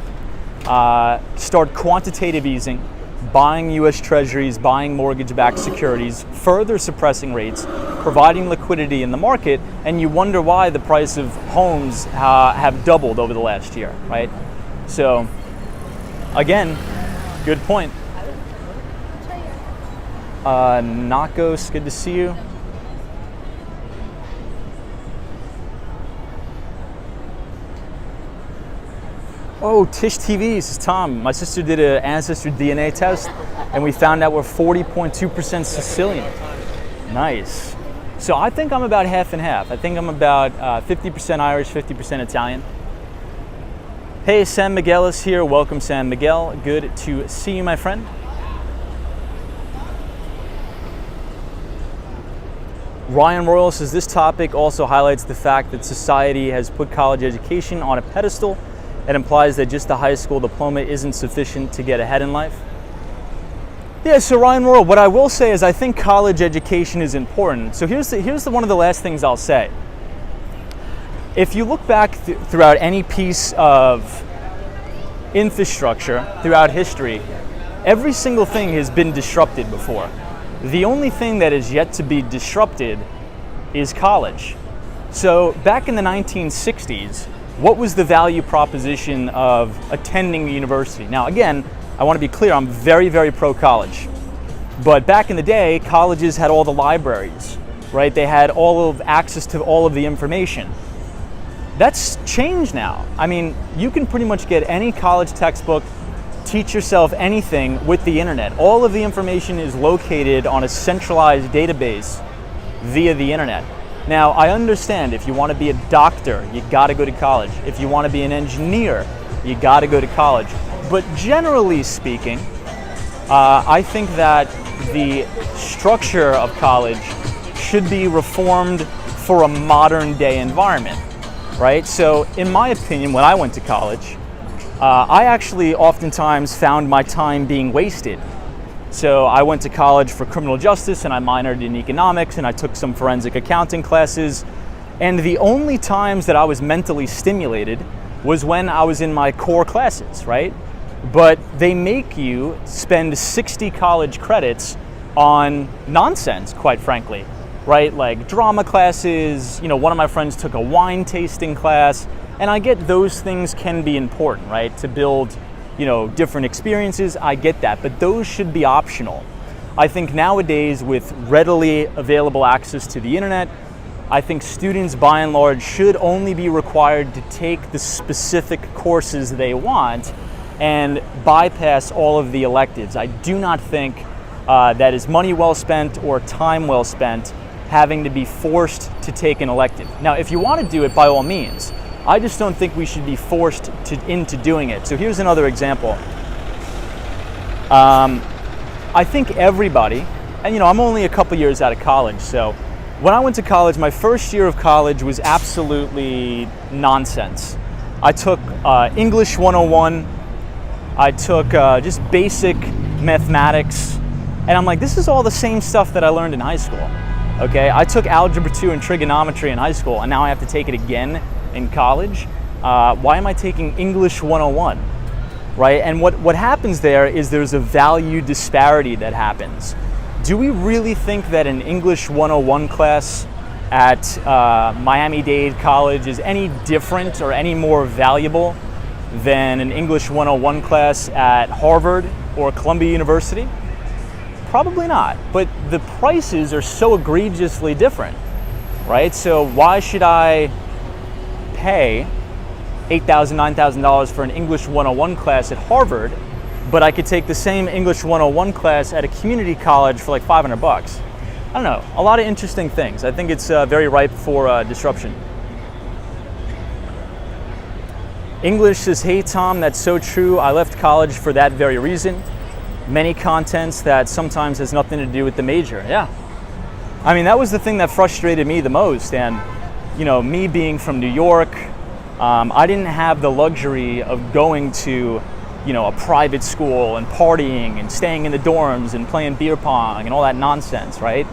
Start quantitative easing, buying U.S. treasuries, buying mortgage-backed securities, further suppressing rates, providing liquidity in the market, and you wonder why the price of homes have doubled over the last year, right? So, again, good point. Nakos, good to see you. Oh, Tish TV says, Tom, my sister did an ancestor DNA test and we found out we're 40.2% Sicilian. Nice. So I think I'm about half and half. I think I'm about 50% Irish, 50% Italian. Hey, San Miguel is here. Welcome, San Miguel. Good to see you, my friend. Ryan Royal says, this topic also highlights the fact that society has put college education on a pedestal. It implies that just a high school diploma isn't sufficient to get ahead in life. Yeah, so Ryan Royal, what I will say is I think college education is important. So here's one of the last things I'll say. If you look back throughout any piece of infrastructure throughout history, every single thing has been disrupted before. The only thing that is yet to be disrupted is college. So back in the 1960s, what was the value proposition of attending university? Now, again, I want to be clear, I'm very, very pro-college. But back in the day, colleges had all the libraries, right? They had all of access to all of the information. That's changed now. I mean, you can pretty much get any college textbook, teach yourself anything with the internet. All of the information is located on a centralized database via the internet. Now, I understand if you want to be a doctor, you got to go to college. If you want to be an engineer, you got to go to college. But generally speaking, I think that the structure of college should be reformed for a modern day environment, right? So in my opinion, when I went to college, I actually oftentimes found my time being wasted. So I went to college for criminal justice and I minored in economics and I took some forensic accounting classes. And the only times that I was mentally stimulated was when I was in my core classes, right? But they make you spend 60 college credits on nonsense, quite frankly, right? Like drama classes, one of my friends took a wine tasting class, and I get those things can be important, right? To build, different experiences, I get that, but those should be optional. I think nowadays with readily available access to the internet, I think students by and large should only be required to take the specific courses they want and bypass all of the electives. I do not think that is money well spent or time well spent having to be forced to take an elective. Now, if you want to do it, by all means. I just don't think we should be forced into doing it. So here's another example. I think everybody, and I'm only a couple years out of college, so when I went to college, my first year of college was absolutely nonsense. I took English 101, I took just basic mathematics, and I'm like, this is all the same stuff that I learned in high school. Okay, I took Algebra 2 and Trigonometry in high school, and now I have to take it again in college. Why am I taking English 101, right? And what happens there is there's a value disparity that happens. Do we really think that an English 101 class at Miami-Dade College is any different or any more valuable than an English 101 class at Harvard or Columbia University? Probably not, but the prices are so egregiously different, right? So why should I pay $8,000, $9,000 for an English 101 class at Harvard, but I could take the same English 101 class at a community college for like $500? I don't know, a lot of interesting things. I think it's very ripe for disruption. English says, hey Tom, that's so true. I left college for that very reason. Many contents that sometimes has nothing to do with the major. Yeah. I mean, that was the thing that frustrated me the most. And, me being from New York, I didn't have the luxury of going to, a private school and partying and staying in the dorms and playing beer pong and all that nonsense, right?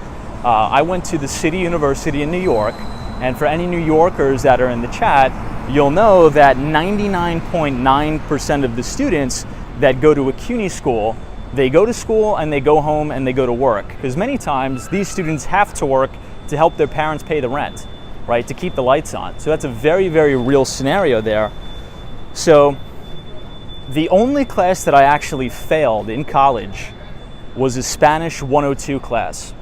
I went to the City University in New York. And for any New Yorkers that are in the chat, you'll know that 99.9% of the students that go to a CUNY school, they go to school and they go home and they go to work. Because many times these students have to work to help their parents pay the rent, right? To keep the lights on. So that's a very, very real scenario there. So the only class that I actually failed in college was a Spanish 102 class.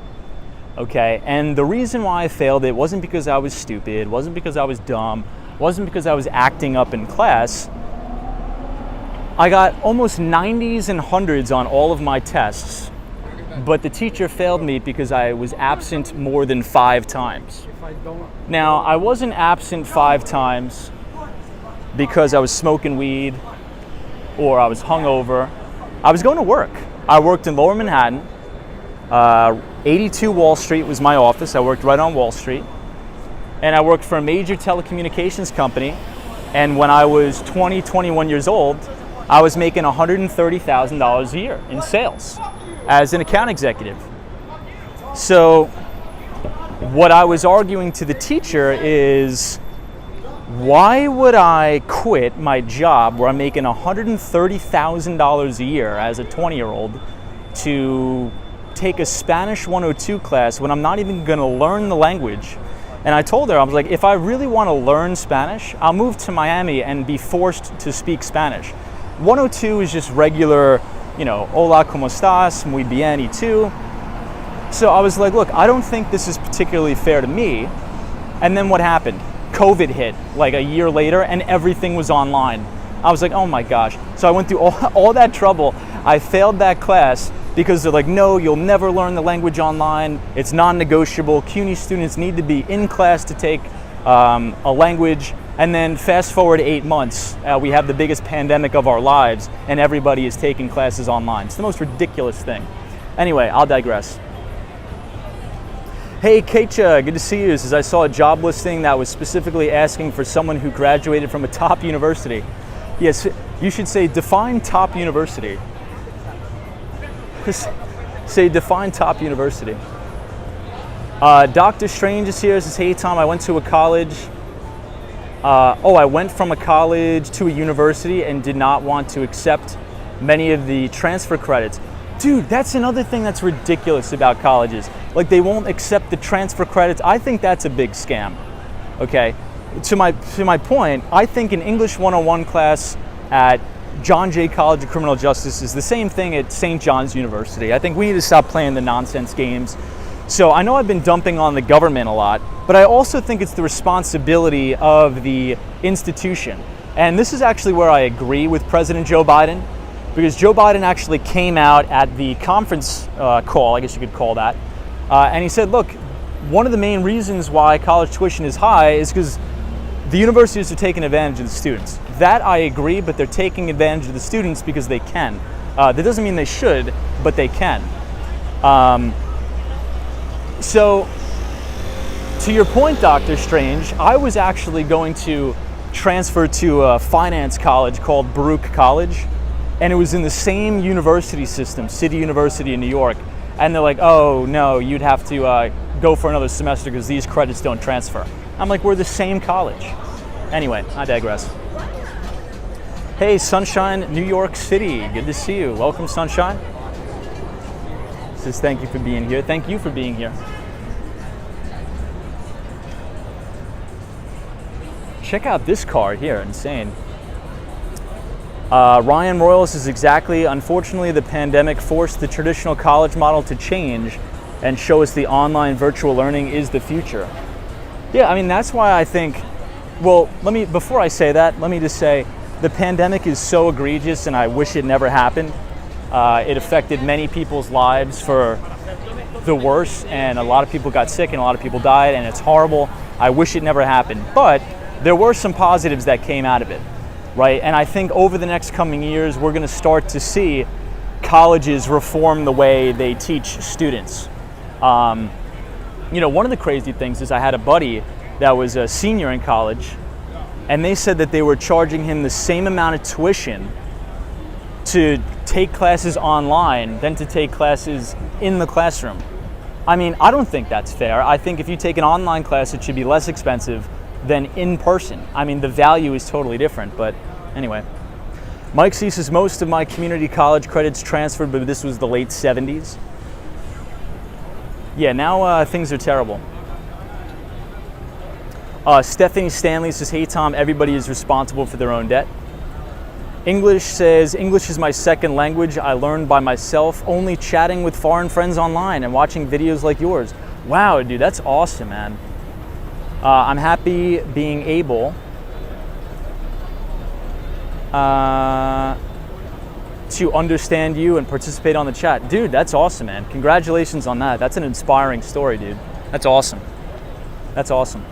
Okay, and the reason why I failed it wasn't because I was stupid, wasn't because I was dumb, wasn't because I was acting up in class. I got almost 90s and 100s on all of my tests, but the teacher failed me because I was absent more than 5 times. Now, I wasn't absent 5 times because I was smoking weed or I was hungover. I was going to work. I worked in Lower Manhattan. 82 Wall Street was my office. I worked right on Wall Street. And I worked for a major telecommunications company. And when I was 20, 21 years old, I was making $130,000 a year in sales as an account executive. So what I was arguing to the teacher is, why would I quit my job where I'm making $130,000 a year as a 20-year-old to take a Spanish 102 class when I'm not even going to learn the language? And I told her, I was like, if I really want to learn Spanish, I'll move to Miami and be forced to speak Spanish. 102 is just regular, hola, ¿cómo estás? Muy bien, ¿y tú? So I was like, look, I don't think this is particularly fair to me. And then what happened? COVID hit like a year later and everything was online. I was like, oh my gosh. So I went through all that trouble. I failed that class because they're like, no, you'll never learn the language online. It's non-negotiable. CUNY students need to be in class to take a language. And then fast forward 8 months, we have the biggest pandemic of our lives and everybody is taking classes online. It's the most ridiculous thing. Anyway, I'll digress. Hey Keisha, good to see you. Says, I saw a job listing that was specifically asking for someone who graduated from a top university. Yes, You should say define top university. Just say define top university. Dr. Strange is here. Says, hey Tom, I went to a college. I went from a college to a university and did not want to accept many of the transfer credits. Dude, that's another thing that's ridiculous about colleges. Like, they won't accept the transfer credits. I think that's a big scam. Okay, to my point, I think an English 101 class at John Jay College of Criminal Justice is the same thing at St. John's University. I think we need to stop playing the nonsense games. So I know I've been dumping on the government a lot, but I also think it's the responsibility of the institution. And this is actually where I agree with President Joe Biden, because Joe Biden actually came out at the conference call, I guess you could call that, and he said, look, one of the main reasons why college tuition is high is because the universities are taking advantage of the students. That I agree, but they're taking advantage of the students because they can. That doesn't mean they should, but they can. So, to your point, Dr. Strange, I was actually going to transfer to a finance college called Baruch College, and it was in the same university system, City University in New York. And they're like, oh no, you'd have to go for another semester because these credits don't transfer. I'm like, we're the same college. Anyway, I digress. Hey, Sunshine, New York City. Good to see you. Welcome, Sunshine. Says thank you for being here. Thank you for being here. Check out this car here, insane. Ryan Royal says exactly, unfortunately the pandemic forced the traditional college model to change and show us the online virtual learning is the future. Yeah, I mean, that's why I think, well, before I say that, let me just say the pandemic is so egregious and I wish it never happened. It affected many people's lives for the worse, and a lot of people got sick and a lot of people died, and it's horrible. I wish it never happened, but there were some positives that came out of it, right? And I think over the next coming years, we're gonna start to see colleges reform the way they teach students. You know, one of the crazy things is I had a buddy that was a senior in college, and they said that they were charging him the same amount of tuition to take classes online than to take classes in the classroom. I mean, I don't think that's fair. I think if you take an online class, it should be less expensive than in person. I mean, the value is totally different, but anyway. Mike C says most of my community college credits transferred, but this was the late 70s. Yeah, now things are terrible. Stephanie Stanley says, hey Tom, everybody is responsible for their own debt. English says, English is my second language. I learned by myself, only chatting with foreign friends online and watching videos like yours. Wow, dude, that's awesome, man. I'm happy being able to understand you and participate on the chat. Dude, that's awesome, man. Congratulations on that. That's an inspiring story, dude. That's awesome. That's awesome.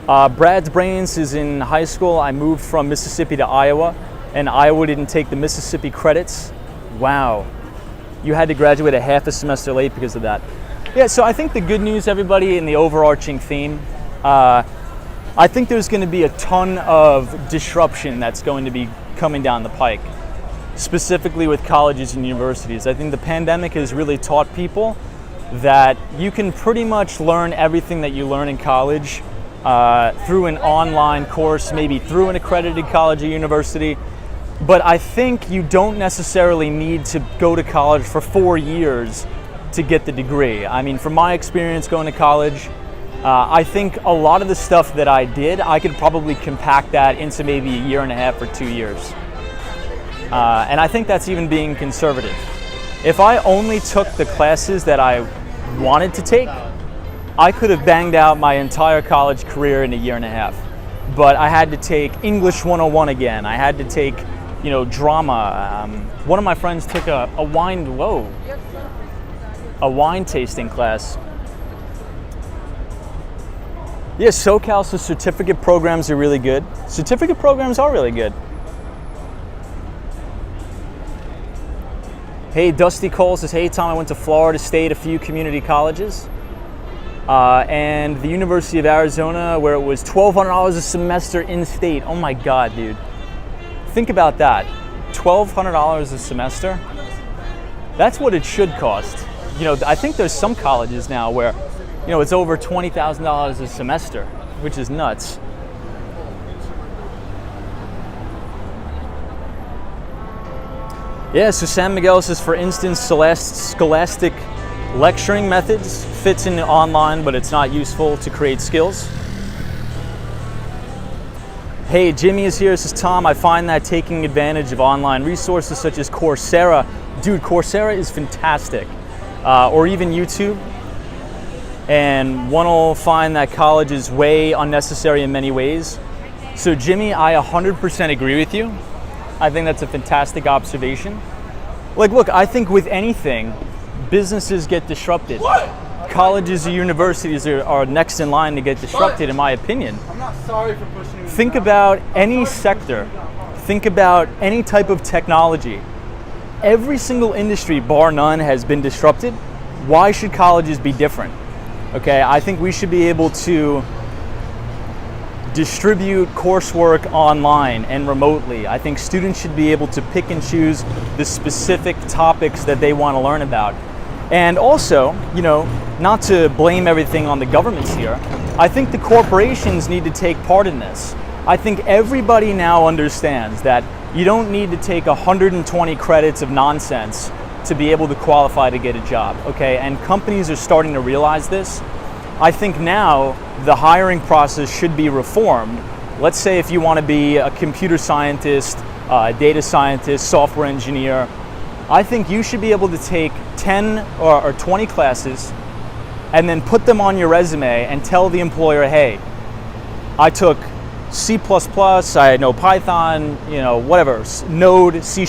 Brad's Brains is in high school. I moved from Mississippi to Iowa, and Iowa didn't take the Mississippi credits. Wow. You had to graduate a half a semester late because of that. Yeah, so I think the good news, everybody, in the overarching theme, I think there's going to be a ton of disruption that's going to be coming down the pike, specifically with colleges and universities. I think the pandemic has really taught people that you can pretty much learn everything that you learn in college through an online course, maybe through an accredited college or university. But I think you don't necessarily need to go to college for 4 years to get the degree. I mean, from my experience going to college, I think a lot of the stuff that I did, I could probably compact that into maybe a year and a half or 2 years. And I think that's even being conservative. If I only took the classes that I wanted to take, I could have banged out my entire college career in a year and a half. But I had to take English 101 again. I had to take, you know, drama. One of my friends took a wine tasting class. Yeah, SoCal's certificate programs are really good. Certificate programs are really good. Hey, Dusty Cole says, hey Tom, I went to Florida State, a few community colleges. and the University of Arizona, where it was $1,200 a semester in-state. Oh my God, dude. Think about that. $1,200 a semester? That's what it should cost. You know, I think there's some colleges now where, you know, it's over $20,000 a semester, which is nuts. Yeah, so San Miguel says, for instance, scholastic lecturing methods fits in online, but it's not useful to create skills. Hey, Jimmy is here. Says, Tom, I find that taking advantage of online resources such as Coursera, dude, Coursera is fantastic, or even YouTube, and one will find that college is way unnecessary in many ways. So Jimmy, I 100% agree with you. I think that's a fantastic observation. Like, look, I think with anything, businesses get disrupted. What? Colleges or universities are next in line to get disrupted, in my opinion. I'm not sorry for pushing you. Think about any sector. Think about any type of technology. Every single industry, bar none, has been disrupted. Why should colleges be different? Okay, I think we should be able to distribute coursework online and remotely. I think students should be able to pick and choose the specific topics that they want to learn about. And also, you know, not to blame everything on the governments here, I think the corporations need to take part in this. I think everybody now understands that you don't need to take 120 credits of nonsense to be able to qualify to get a job, okay? And companies are starting to realize this. I think now the hiring process should be reformed. Let's say if you want to be a computer scientist, data scientist, software engineer, I think you should be able to take 10 or 20 classes and then put them on your resume and tell the employer, hey, I took C++, I know Python, you know, whatever, Node, C#.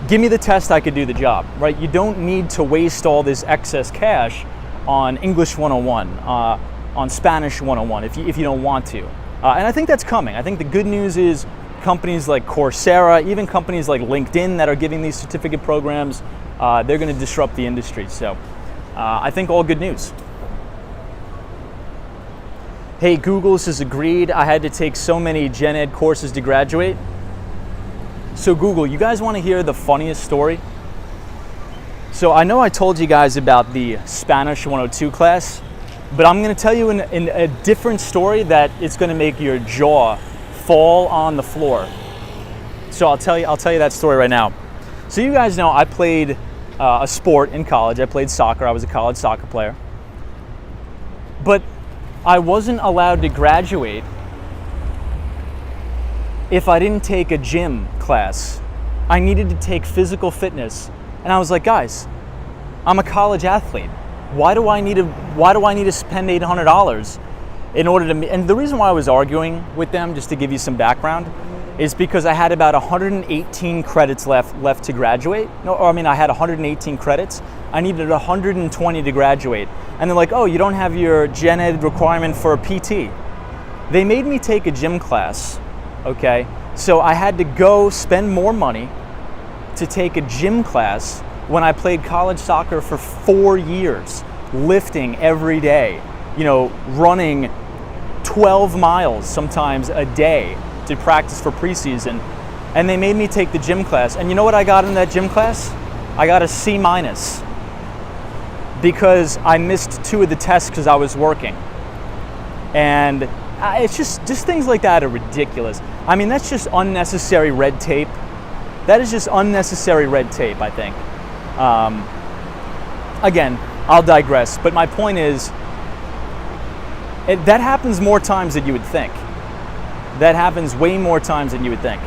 Give me the test, I could do the job, right? You don't need to waste all this excess cash on English 101, on Spanish 101 if you don't want to. And I think that's coming. I think the good news is companies like Coursera, even companies like LinkedIn that are giving these certificate programs, they're going to disrupt the industry. So I think all good news. Hey, Google says, agreed. I had to take so many gen ed courses to graduate. So Google, you guys want to hear the funniest story? So I know I told you guys about the Spanish 102 class, but I'm going to tell you in a different story that it's going to make your jaw fall on the floor. So I'll tell you that story right now. So you guys know I played a sport in college. I played soccer. I was a college soccer player. But I wasn't allowed to graduate if I didn't take a gym class. I needed to take physical fitness. And I was like, guys, I'm a college athlete. Why do I need to spend $800 in order to? And the reason why I was arguing with them, just to give you some background, is because I had about 118 credits left to graduate. I had 118 credits. I needed 120 to graduate. And they're like, oh, you don't have your gen ed requirement for a PT. They made me take a gym class, okay? So I had to go spend more money to take a gym class when I played college soccer for 4 years, lifting every day, you know, running 12 miles sometimes a day to practice for preseason. And they made me take the gym class. And you know what I got in that gym class? I got a C- because I missed 2 of the tests because I was working. And it's just things like that are ridiculous. I mean, that's just unnecessary red tape. That is just unnecessary red tape, I think. Again, I'll digress, but my point is, that happens more times than you would think. That happens way more times than you would think.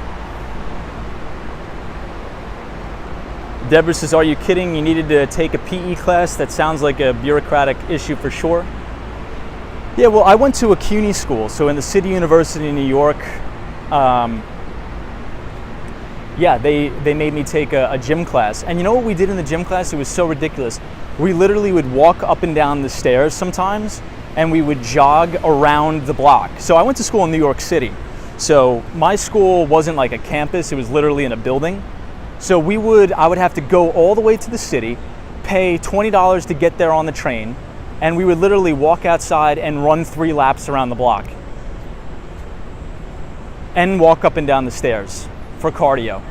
Deborah says, are you kidding? You needed to take a PE class? That sounds like a bureaucratic issue for sure. Yeah, well, I went to a CUNY school, so in the City University in New York. Yeah, they made me take a gym class. And you know what we did in the gym class? It was so ridiculous. We literally would walk up and down the stairs sometimes, and we would jog around the block. So I went to school in New York City. So my school wasn't like a campus, it was literally in a building. So I would have to go all the way to the city, pay $20 to get there on the train, and we would literally walk outside and run 3 laps around the block and walk up and down the stairs for cardio.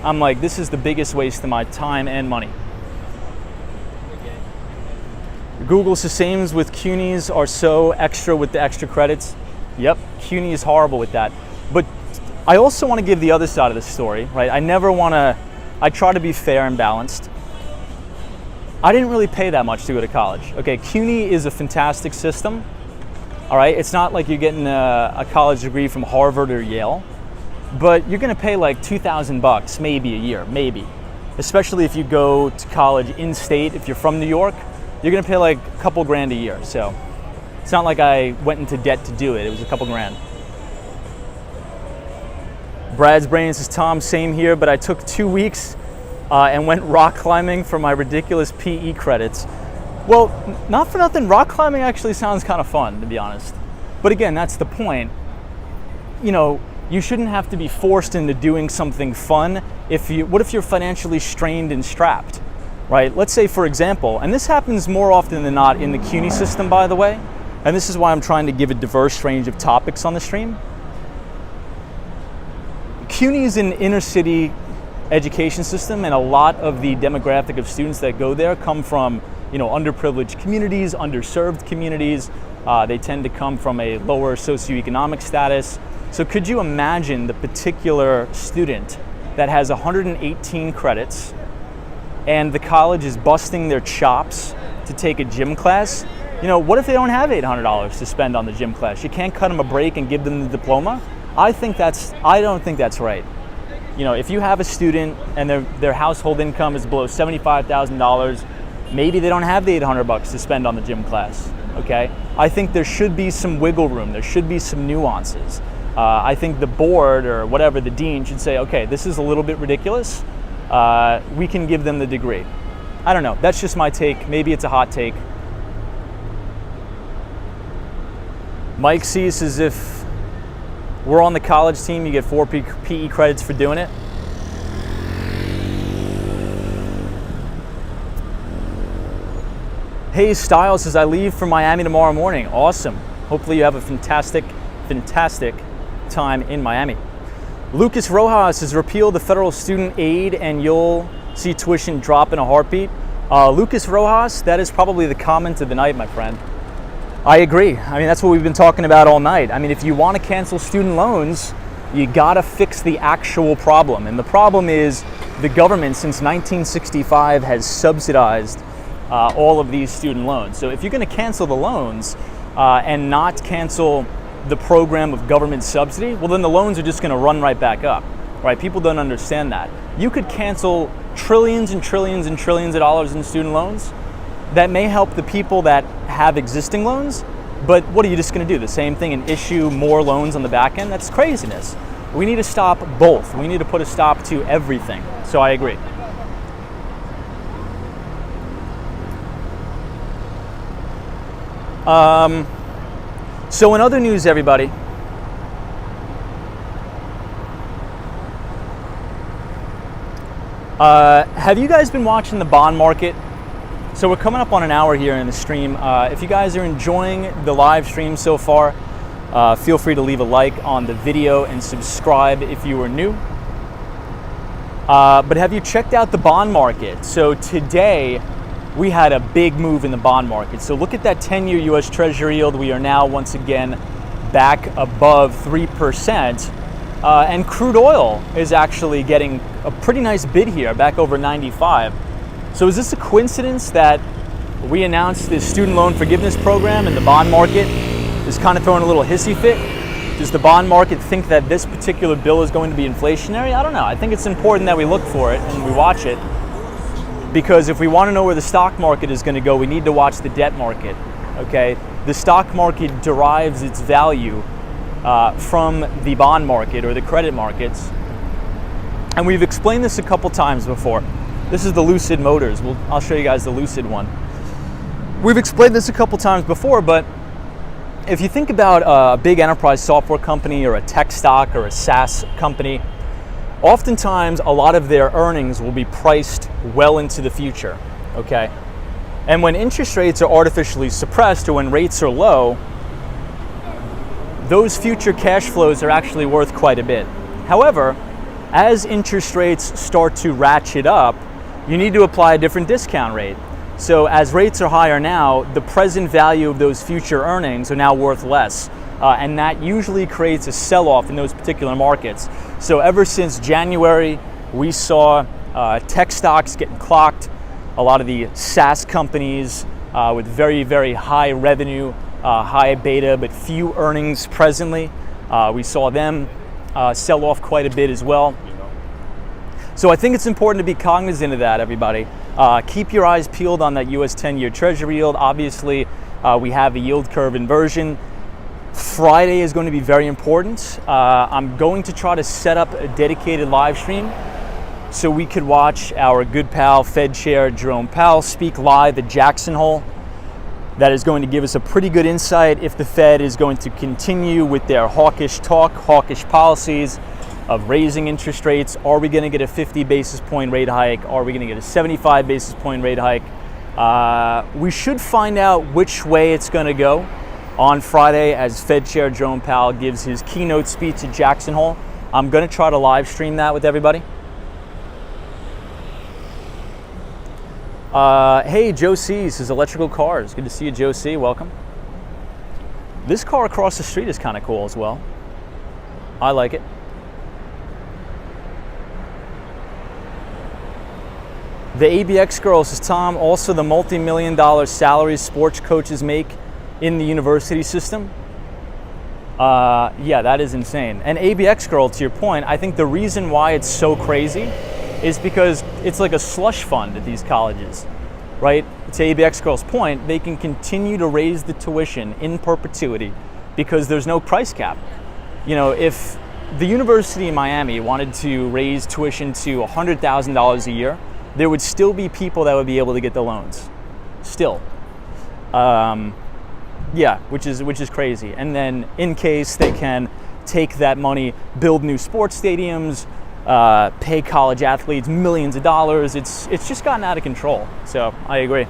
I'm like, this is the biggest waste of my time and money. Google Sasames with CUNYs are so extra with the extra credits. Yep, CUNY is horrible with that. But I also want to give the other side of the story, right? I try to be fair and balanced. I didn't really pay that much to go to college. Okay, CUNY is a fantastic system. All right, it's not like you're getting a college degree from Harvard or Yale, but you're gonna pay like $2,000 maybe a year, maybe. Especially if you go to college in-state, if you're from New York, you're gonna pay like a couple grand a year. So it's not like I went into debt to do it, it was a couple grand. Brad's brain says, Tom, same here, but I took 2 weeks and went rock climbing for my ridiculous PE credits. Well, not for nothing, rock climbing actually sounds kind of fun, to be honest. But again, that's the point. You know, you shouldn't have to be forced into doing something fun what if you're financially strained and strapped, right? Let's say, for example, and this happens more often than not in the CUNY system, by the way, and this is why I'm trying to give a diverse range of topics on the stream. CUNY is an inner city education system, and a lot of the demographic of students that go there come from, you know, underprivileged communities, underserved communities. They tend to come from a lower socioeconomic status. So could you imagine the particular student that has 118 credits and the college is busting their chops to take a gym class? You know, what if they don't have $800 to spend on the gym class? You can't cut them a break and give them the diploma? I don't think that's right. You know, if you have a student and their household income is below $75,000, maybe they don't have the $800 to spend on the gym class, okay? I think there should be some wiggle room. There should be some nuances. I think the board or whatever, the dean should say, okay, this is a little bit ridiculous. We can give them the degree. I don't know. That's just my take. Maybe it's a hot take. Mike sees as if we're on the college team, you get 4 PE credits for doing it. Hey, Styles says, I leave for Miami tomorrow morning. Awesome. Hopefully you have a fantastic time in Miami. Lucas Rojas says, repeal the federal student aid and you'll see tuition drop in a heartbeat. Lucas Rojas, that is probably the comment of the night, my friend. I agree. I mean, that's what we've been talking about all night. I mean, if you want to cancel student loans, you gotta fix the actual problem. And the problem is the government since 1965 has subsidized all of these student loans. So if you're gonna cancel the loans and not cancel the program of government subsidy, well then the loans are just gonna run right back up, right? People don't understand that. You could cancel trillions and trillions and trillions of dollars in student loans that may help the people that have existing loans, but what are you just gonna do? The same thing and issue more loans on the back end? That's craziness. We need to stop both. We need to put a stop to everything. So I agree. So in other news, everybody, have you guys been watching the bond market? So we're coming up on an hour here in the stream. If you guys are enjoying the live stream so far, feel free to leave a like on the video and subscribe if you are new. But have you checked out the bond market? So today we had a big move in the bond market. So look at that 10-year US Treasury yield. We are now once again back above 3%. And crude oil is actually getting a pretty nice bid here, back over 95. So is this a coincidence that we announced this student loan forgiveness program and the bond market is kind of throwing a little hissy fit? Does the bond market think that this particular bill is going to be inflationary? I don't know. I think it's important that we look for it and we watch it, because if we want to know where the stock market is going to go, we need to watch the debt market, okay? The stock market derives its value from the bond market or the credit markets. And we've explained this a couple times before. This is the Lucid Motors. I'll show you guys the Lucid one. We've explained this a couple times before, but if you think about a big enterprise software company or a tech stock or a SaaS company, oftentimes a lot of their earnings will be priced well into the future. okay? And when interest rates are artificially suppressed, or when rates are low, those future cash flows are actually worth quite a bit. However, as interest rates start to ratchet up, you need to apply a different discount rate. So as rates are higher now, the present value of those future earnings are now worth less. And that usually creates a sell-off in those particular markets. So ever since January, we saw tech stocks getting clocked, a lot of the SaaS companies with very, very high revenue, high beta, but few earnings presently. We saw them sell off quite a bit as well. So I think it's important to be cognizant of that, everybody. Keep your eyes peeled on that US 10-year Treasury yield. Obviously, we have a yield curve inversion. Friday is going to be very important. I'm going to try to set up a dedicated live stream so we could watch our good pal, Fed Chair Jerome Powell, speak live at Jackson Hole. That is going to give us a pretty good insight if the Fed is going to continue with their hawkish talk, hawkish policies of raising interest rates. Are we going to get a 50 basis point rate hike? Are we going to get a 75 basis point rate hike? We should find out which way it's going to go on Friday as Fed Chair Jerome Powell gives his keynote speech at Jackson Hole. I'm going to try to live stream that with everybody. Hey, Joe C says electrical cars. Good to see you, Joe C. Welcome. This car across the street is kind of cool as well. I like it. The ABX girl says, Tom, also the multi-million-dollar salaries sports coaches make in the university system. Yeah, that is insane. And ABX girl, to your point, I think the reason why it's so crazy is because it's like a slush fund at these colleges, right? To ABX girl's point, they can continue to raise the tuition in perpetuity because there's no price cap. You know, if the University of Miami wanted to raise tuition to $100,000 a year, there would still be people that would be able to get the loans. Still. Yeah, which is crazy. And then in case they can take that money, build new sports stadiums, pay college athletes millions of dollars, it's just gotten out of control. So I agree.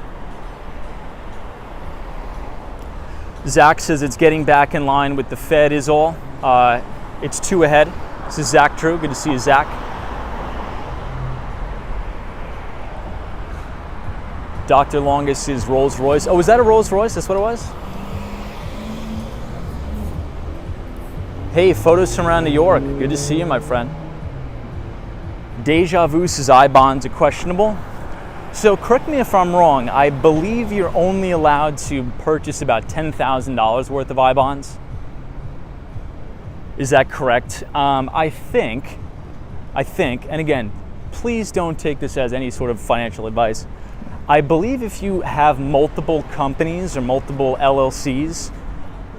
Zach says it's getting back in line with the Fed is all. It's 2 ahead. This is Zach Drew. Good to see you, Zach. Dr. Longus is Rolls Royce. Oh, was that a Rolls Royce? That's what it was? Hey, photos from around New York. Good to see you, my friend. Deja Vu says I-bonds are questionable. So correct me if I'm wrong. I believe you're only allowed to purchase about $10,000 worth of I-bonds. Is that correct? I think, and again, please don't take this as any sort of financial advice. I believe if you have multiple companies or multiple LLCs,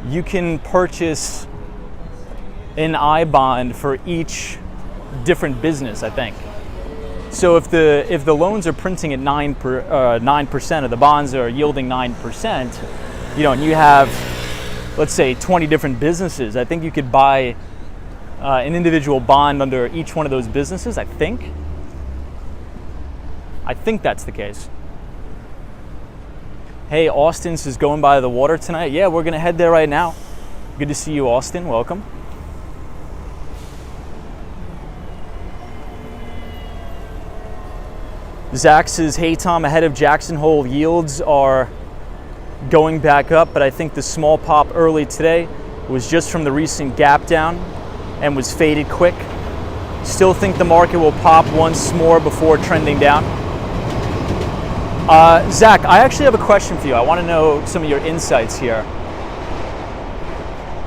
you can purchase an I-bond for each different business, I think. So if the loans are printing at 9%, or the bonds are yielding 9%, you know, and you have, let's say, 20 different businesses, I think you could buy an individual bond under each one of those businesses. I think that's the case. Hey, Austin's is going by the water tonight. Yeah, we're gonna head there right now. Good to see you, Austin. Welcome. Zach says, hey Tom, ahead of Jackson Hole, yields are going back up, but I think the small pop early today was just from the recent gap down and was faded quick. Still think the market will pop once more before trending down. Zach, I actually have a question for you. I want to know some of your insights here.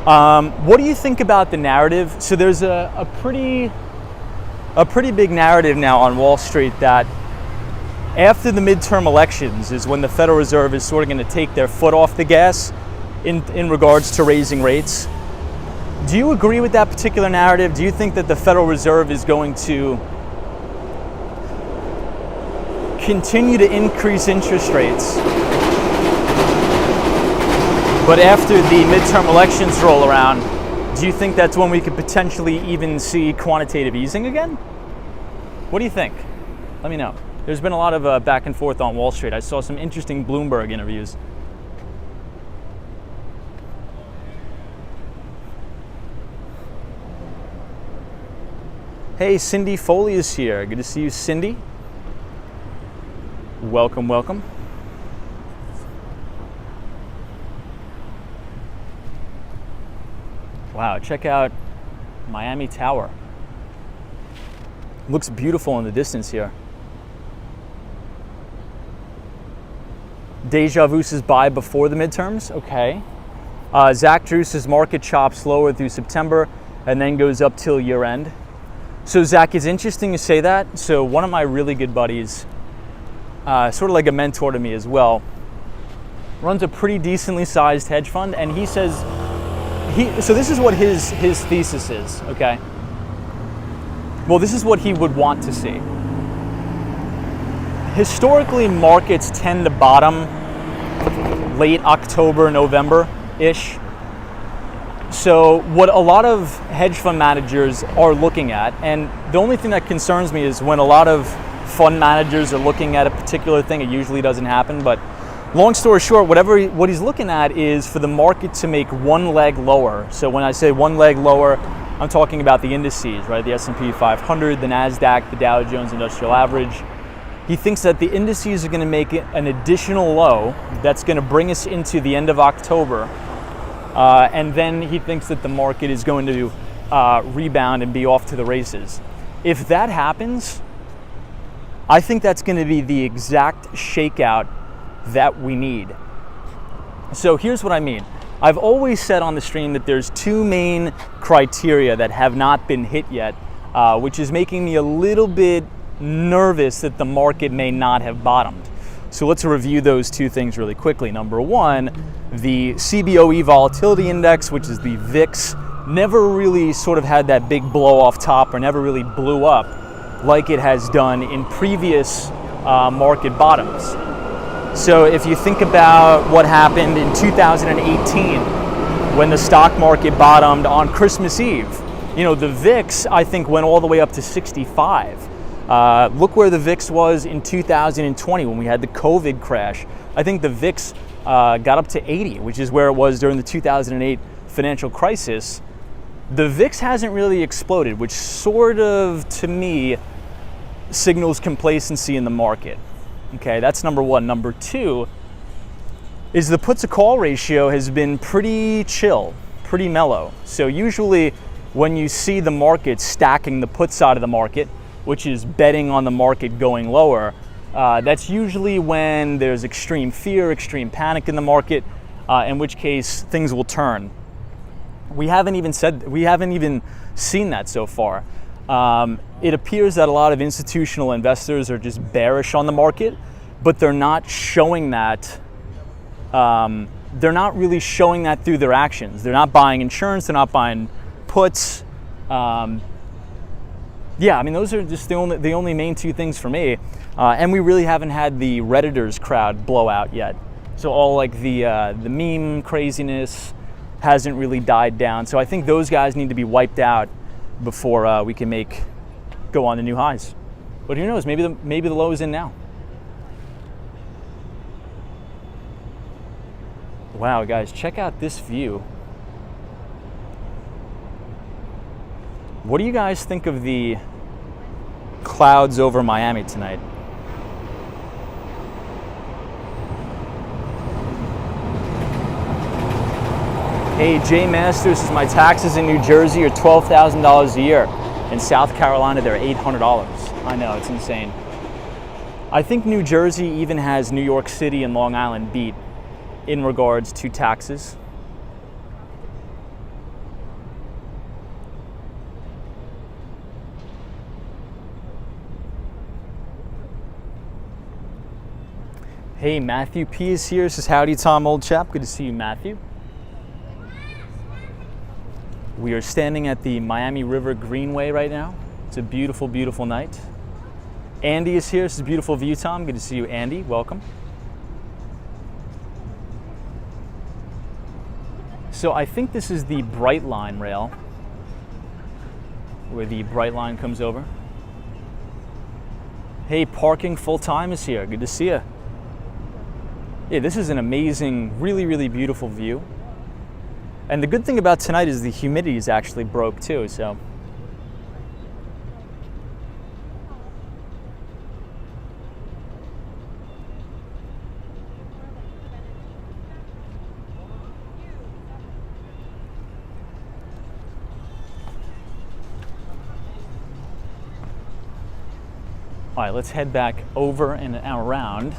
What do you think about the narrative? So there's a pretty big narrative now on Wall Street that after the midterm elections is when the Federal Reserve is sort of going to take their foot off the gas in regards to raising rates. Do you agree with that particular narrative? Do you think that the Federal Reserve is going to continue to increase interest rates, but after the midterm elections roll around, do you think that's when we could potentially even see quantitative easing again? What do you think? Let me know. There's been a lot of back and forth on Wall Street. I saw some interesting Bloomberg interviews. Hey, Cindy Foley is here. Good to see you, Cindy. Welcome, welcome. Wow, check out Miami Tower. Looks beautiful in the distance here. Deja Vu says buy before the midterms. Okay. Zach Drew says market chops lower through September and then goes up till year end. So Zach, it's interesting you say that. So one of my really good buddies, sort of like a mentor to me as well, runs a pretty decently sized hedge fund, and he says, so this is what his thesis is, okay? Well, this is what he would want to see. Historically, markets tend to bottom late October, November-ish. So what a lot of hedge fund managers are looking at, and the only thing that concerns me is when a lot of fund managers are looking at a particular thing, it usually doesn't happen, but long story short, what he's looking at is for the market to make one leg lower. So when I say one leg lower, I'm talking about the indices, right? The S&P 500, the NASDAQ, the Dow Jones Industrial Average. He thinks that the indices are going to make an additional low that's going to bring us into the end of October. And then he thinks that the market is going to rebound and be off to the races. If that happens, I think that's going to be the exact shakeout that we need. So here's what I mean. I've always said on the stream that there's two main criteria that have not been hit yet, which is making me a little bit nervous that the market may not have bottomed. So let's review those two things really quickly. Number one, the CBOE volatility index, which is the VIX, never really sort of had that big blow off top or never really blew up like it has done in previous market bottoms. So if you think about what happened in 2018 when the stock market bottomed on Christmas Eve, you know, the VIX, I think, went all the way up to 65. Look where the VIX was in 2020 when we had the COVID crash. I think the VIX got up to 80, which is where it was during the 2008 financial crisis. The VIX hasn't really exploded, which sort of, to me, signals complacency in the market. Okay, that's number one. Number two is the put to call ratio has been pretty chill, pretty mellow. So usually when you see the market stacking the put side of the market, which is betting on the market going lower, that's usually when there's extreme fear, extreme panic in the market, in which case things will turn. We haven't even seen that so far. It appears that a lot of institutional investors are just bearish on the market, but they're not showing that. They're not really showing that through their actions. They're not buying insurance. They're not buying puts. Yeah, I mean, those are just the only main two things for me. And we really haven't had the Redditors crowd blow out yet. So all like the meme craziness hasn't really died down. So I think those guys need to be wiped out before we can go on to new highs. But who knows? Maybe the low is in now. Wow, guys, check out this view. What do you guys think of the clouds over Miami tonight? Hey, Jay Masters says my taxes in New Jersey are $12,000 a year. In South Carolina, they're $800. I know, it's insane. I think New Jersey even has New York City and Long Island beat in regards to taxes. Hey, Matthew P is here. Says, howdy, Tom, old chap. Good to see you, Matthew. We are standing at the Miami River Greenway right now. It's a beautiful, beautiful night. Andy is here. This is a beautiful view, Tom. Good to see you, Andy. Welcome. So I think this is the Bright Line rail, where the Bright Line comes over. Hey, parking full time is here. Good to see you. Yeah, this is an amazing, really, really beautiful view. And the good thing about tonight is the humidity is actually broke too, so. All right, let's head back over and around.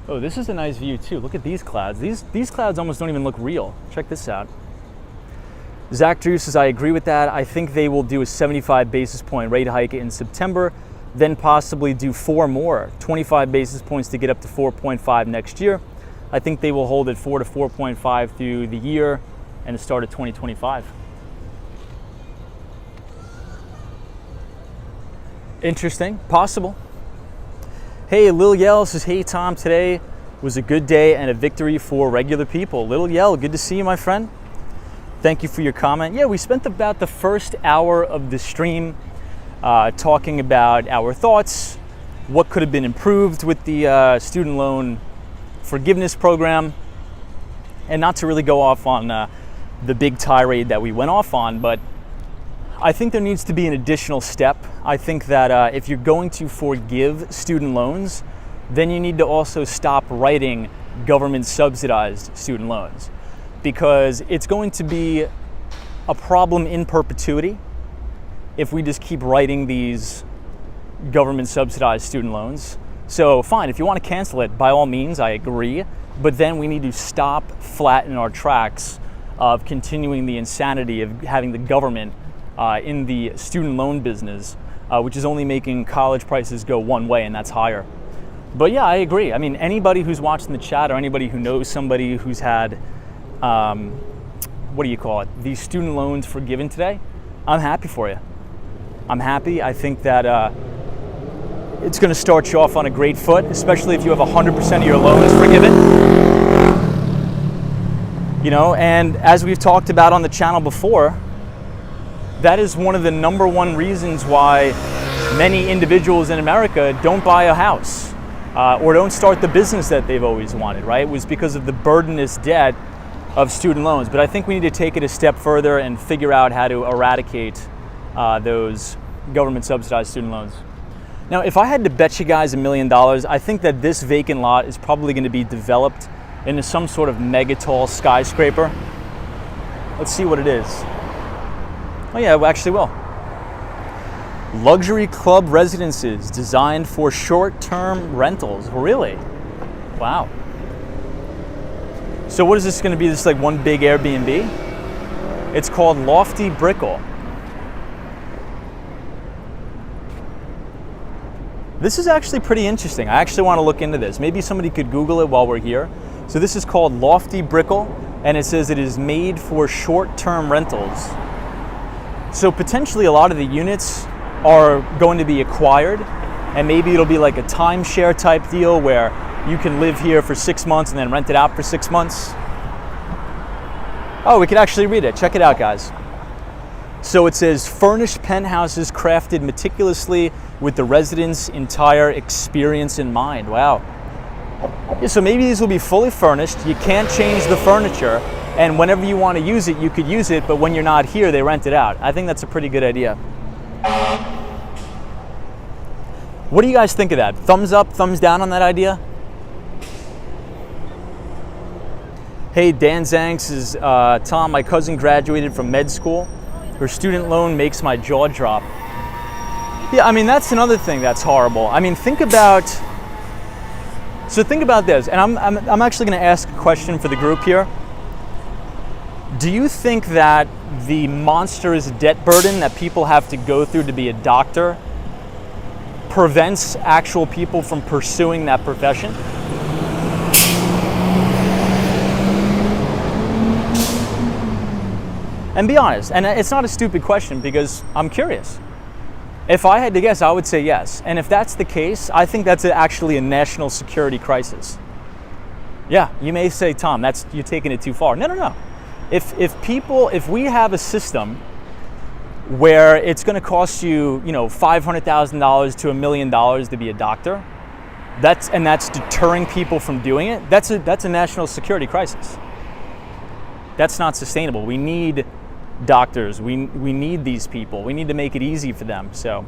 Oh, this is a nice view too. Look at these clouds. These clouds almost don't even look real. Check this out. Zach Drew says, I agree with that. I think they will do a 75 basis point rate hike in September, then possibly do 4 more, 25 basis points to get up to 4.5 next year. I think they will hold at 4 to 4.5 through the year and the start of 2025. Interesting, possible. Hey, Lil Yell says, hey Tom, today was a good day and a victory for regular people. Lil Yell, good to see you, my friend. Thank you for your comment. Yeah, we spent about the first hour of the stream talking about our thoughts, what could have been improved with the student loan forgiveness program, and not to really go off on the big tirade that we went off on, but I think there needs to be an additional step. I think that if you're going to forgive student loans, then you need to also stop writing government subsidized student loans, because it's going to be a problem in perpetuity if we just keep writing these government subsidized student loans. So fine, if you want to cancel it, by all means, I agree, but then we need to stop flat in our tracks of continuing the insanity of having the government in the student loan business, which is only making college prices go one way, and that's higher. But yeah, I agree. I mean, anybody who's watching the chat or anybody who knows somebody who's had, these student loans forgiven today, I'm happy for you. I'm happy. I think that it's going to start you off on a great foot, especially if you have 100% of your loans forgiven. You know, and as we've talked about on the channel before, that is one of the number one reasons why many individuals in America don't buy a house or don't start the business that they've always wanted, right? It was because of the burdenous debt of student loans. But I think we need to take it a step further and figure out how to eradicate those government subsidized student loans. Now, if I had to bet you guys $1 million, I think that this vacant lot is probably going to be developed into some sort of mega tall skyscraper. Let's see what it is. Oh yeah, it actually will. Luxury club residences designed for short-term rentals. Really? Wow. So what is this going to be? This like one big Airbnb? It's called Lofty Brickell. This is actually pretty interesting. I actually want to look into this. Maybe somebody could Google it while we're here. So this is called Lofty Brickell, and it says it is made for short-term rentals. So potentially a lot of the units are going to be acquired, and maybe it'll be like a timeshare type deal where you can live here for 6 months and then rent it out for 6 months. Oh, we can actually read it. Check it out, guys. So it says, furnished penthouses crafted meticulously with the resident's entire experience in mind. Wow. Yeah, so maybe these will be fully furnished. You can't change the furniture. And whenever you want to use it, you could use it, but when you're not here, they rent it out. I think that's a pretty good idea. What do you guys think of that? Thumbs up, thumbs down on that idea? Hey, Dan Zhang says, Tom, my cousin graduated from med school. Her student loan makes my jaw drop. Yeah, I mean, that's another thing that's horrible. I mean, think about this, and I'm actually going to ask a question for the group here. Do you think that the monstrous debt burden that people have to go through to be a doctor prevents actual people from pursuing that profession? And be honest, and it's not a stupid question because I'm curious. If I had to guess, I would say yes. And if that's the case, I think that's actually a national security crisis. Yeah, you may say, Tom, you're taking it too far. No. If we have a system where it's going to cost you, $500,000 to $1 million to be a doctor. That's deterring people from doing it. That's a national security crisis. That's not sustainable. We need doctors. We need these people. We need to make it easy for them. So,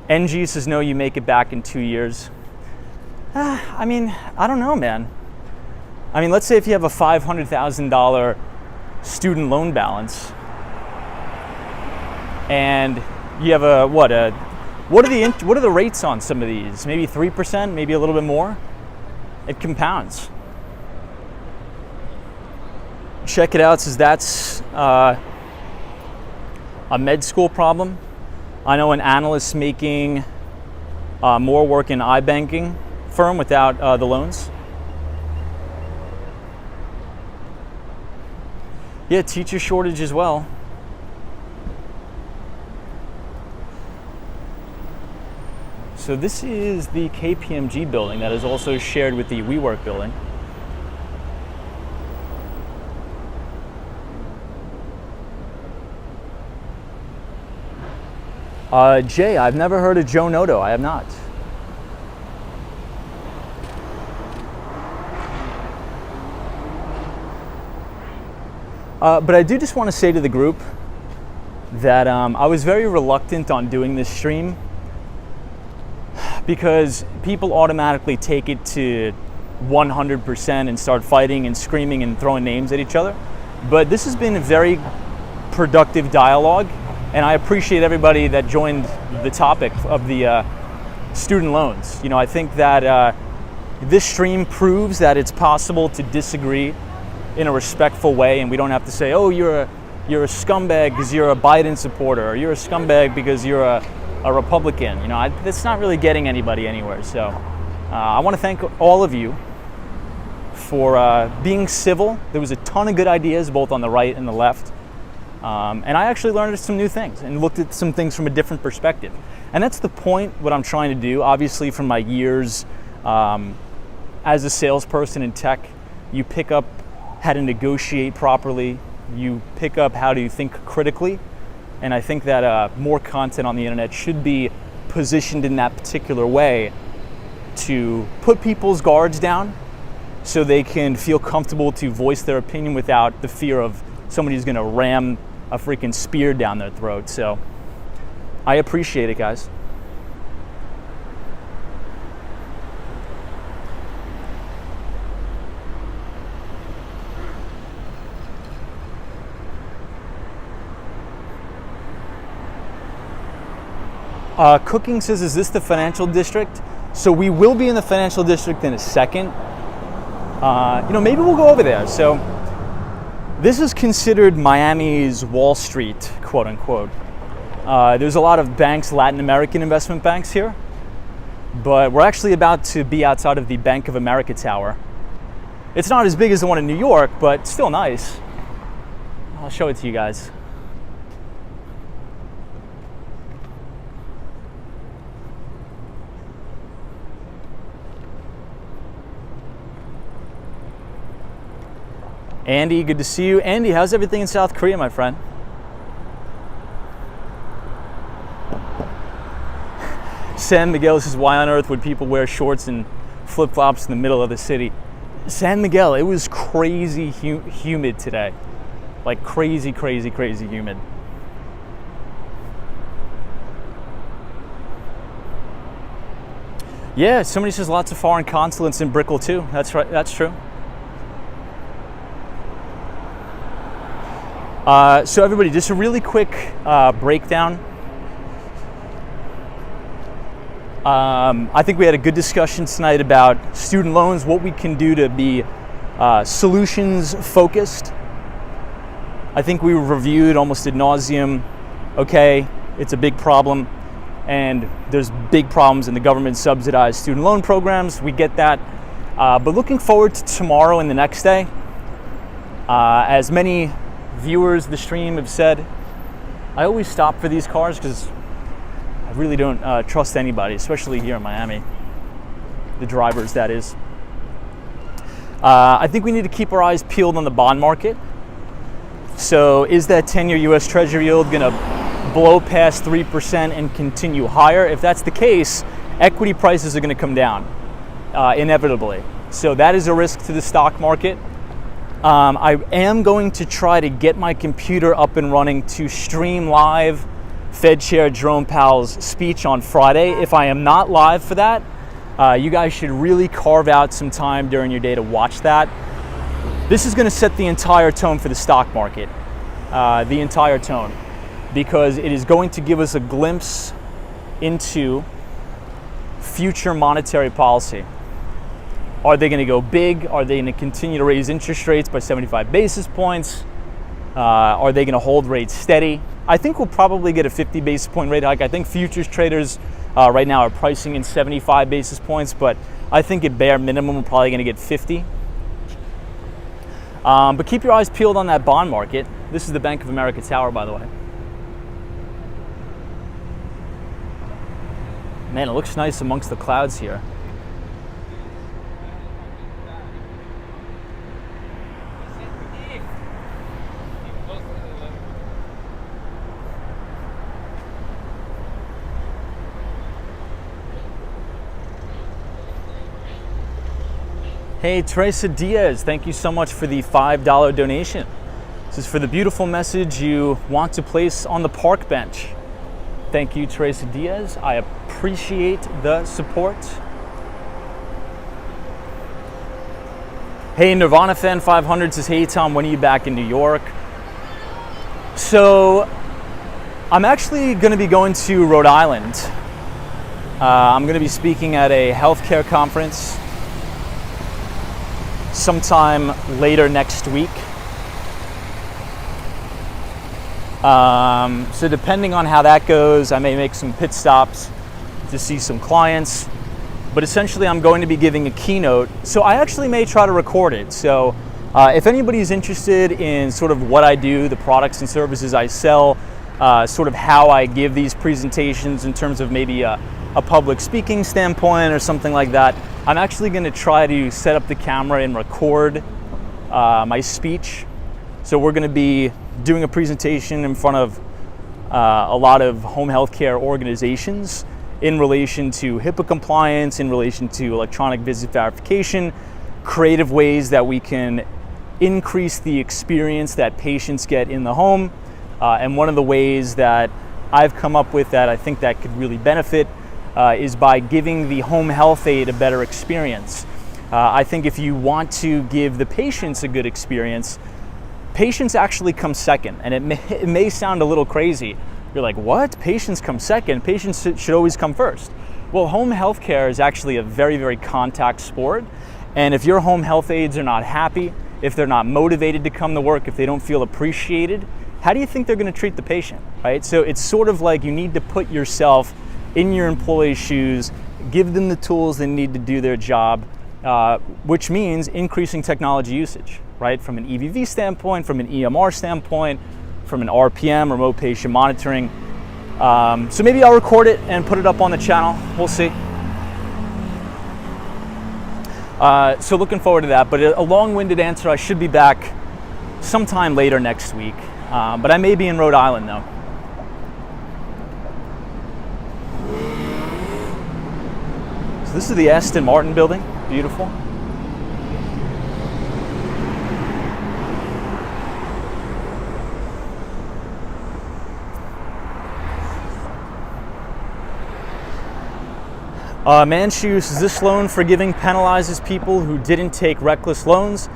NG says, no, you make it back in 2 years. I don't know, man. Let's say if you have a $500,000 student loan balance, and you have what are the rates on some of these? Maybe 3%, maybe a little bit more. It compounds. Check it out. Says that's a med school problem. I know an analyst making more work in iBanking firm without the loans. Yeah, teacher shortage as well. So this is the KPMG building that is also shared with the WeWork building. Jay, I've never heard of Joe Noto. I have not. But I do just want to say to the group that I was very reluctant on doing this stream because people automatically take it to 100% and start fighting and screaming and throwing names at each other. But this has been a very productive dialogue, and I appreciate everybody that joined the topic of the student loans. I think that this stream proves that it's possible to disagree in a respectful way, and we don't have to say, oh, you're a scumbag because you're a Biden supporter, or you're a scumbag because you're a Republican. That's not really getting anybody anywhere. So I want to thank all of you for being civil. There was a ton of good ideas both on the right and the left. And I actually learned some new things and looked at some things from a different perspective. And that's the point, what I'm trying to do. Obviously, from my years as a salesperson in tech, you pick up how to negotiate properly. You pick up how to think critically. And I think that more content on the internet should be positioned in that particular way to put people's guards down so they can feel comfortable to voice their opinion without the fear of somebody who's going to ram a freaking spear down their throat. So I appreciate it, guys. Cooking says, is this the financial district? So we will be in the financial district in a second. Maybe we'll go over there. So this is considered Miami's Wall Street, quote unquote. There's a lot of banks, Latin American investment banks here, but we're actually about to be outside of the Bank of America Tower. It's not as big as the one in New York, but still nice. I'll show it to you guys. Andy, good to see you. Andy, how's everything in South Korea, my friend? San Miguel says, why on earth would people wear shorts and flip-flops in the middle of the city? San Miguel, it was crazy humid today. Like crazy humid. Yeah, somebody says lots of foreign consulates in Brickell too. That's right, that's true. So everybody, just a really quick breakdown. I think we had a good discussion tonight about student loans, what we can do to be solutions focused. I think we reviewed almost ad nauseum, okay, it's a big problem, and there's big problems in the government subsidized student loan programs, we get that. But looking forward to tomorrow and the next day, as many viewers of the stream have said, I always stop for these cars because I really don't trust anybody, especially here in Miami. The drivers, that is. I think we need to keep our eyes peeled on the bond market. So is that 10-year US Treasury yield going to blow past 3% and continue higher? If that's the case, equity prices are going to come down inevitably. So that is a risk to the stock market. I am going to try to get my computer up and running to stream live Fed Chair Jerome Powell's speech on Friday. If I am not live for that, you guys should really carve out some time during your day to watch that. This is going to set the entire tone for the stock market, the entire tone, because it is going to give us a glimpse into future monetary policy. Are they going to go big? Are they going to continue to raise interest rates by 75 basis points? Are they going to hold rates steady? I think we'll probably get a 50 basis point rate hike. I think futures traders right now are pricing in 75 basis points, but I think at bare minimum we're probably going to get 50. But keep your eyes peeled on that bond market. This is the Bank of America Tower, by the way. Man, it looks nice amongst the clouds here. Hey, Teresa Diaz, thank you so much for the $5 donation. This is for the beautiful message you want to place on the park bench. Thank you, Teresa Diaz. I appreciate the support. Hey, Nirvana Fan 500 says, hey, Tom, when are you back in New York? So, I'm actually going to be going to Rhode Island. I'm going to be speaking at a healthcare conference sometime later next week. So depending on how that goes, I may make some pit stops to see some clients. But essentially, I'm going to be giving a keynote. So I actually may try to record it. So if anybody's interested in sort of what I do, the products and services I sell, sort of how I give these presentations in terms of maybe a public speaking standpoint or something like that, I'm actually going to try to set up the camera and record my speech. So we're going to be doing a presentation in front of a lot of home healthcare organizations in relation to HIPAA compliance, in relation to electronic visit verification, creative ways that we can increase the experience that patients get in the home. And one of the ways that I've come up with that I think that could really benefit is by giving the home health aide a better experience. I think if you want to give the patients a good experience, patients actually come second. And it may sound a little crazy. You're like, what? Patients come second? Patients should always come first. Well, home health care is actually a very, very contact sport. And if your home health aides are not happy, if they're not motivated to come to work, if they don't feel appreciated, how do you think they're going to treat the patient, right? So it's sort of like you need to put yourself in your employee's shoes, give them the tools they need to do their job, which means increasing technology usage, right? From an EVV standpoint, from an EMR standpoint, from an RPM, remote patient monitoring. So maybe I'll record it and put it up on the channel. We'll see. So looking forward to that, but a long-winded answer, I should be back sometime later next week, but I may be in Rhode Island though. So this is the Aston Martin building, beautiful. Manshu says, this loan forgiving penalizes people who didn't take reckless loans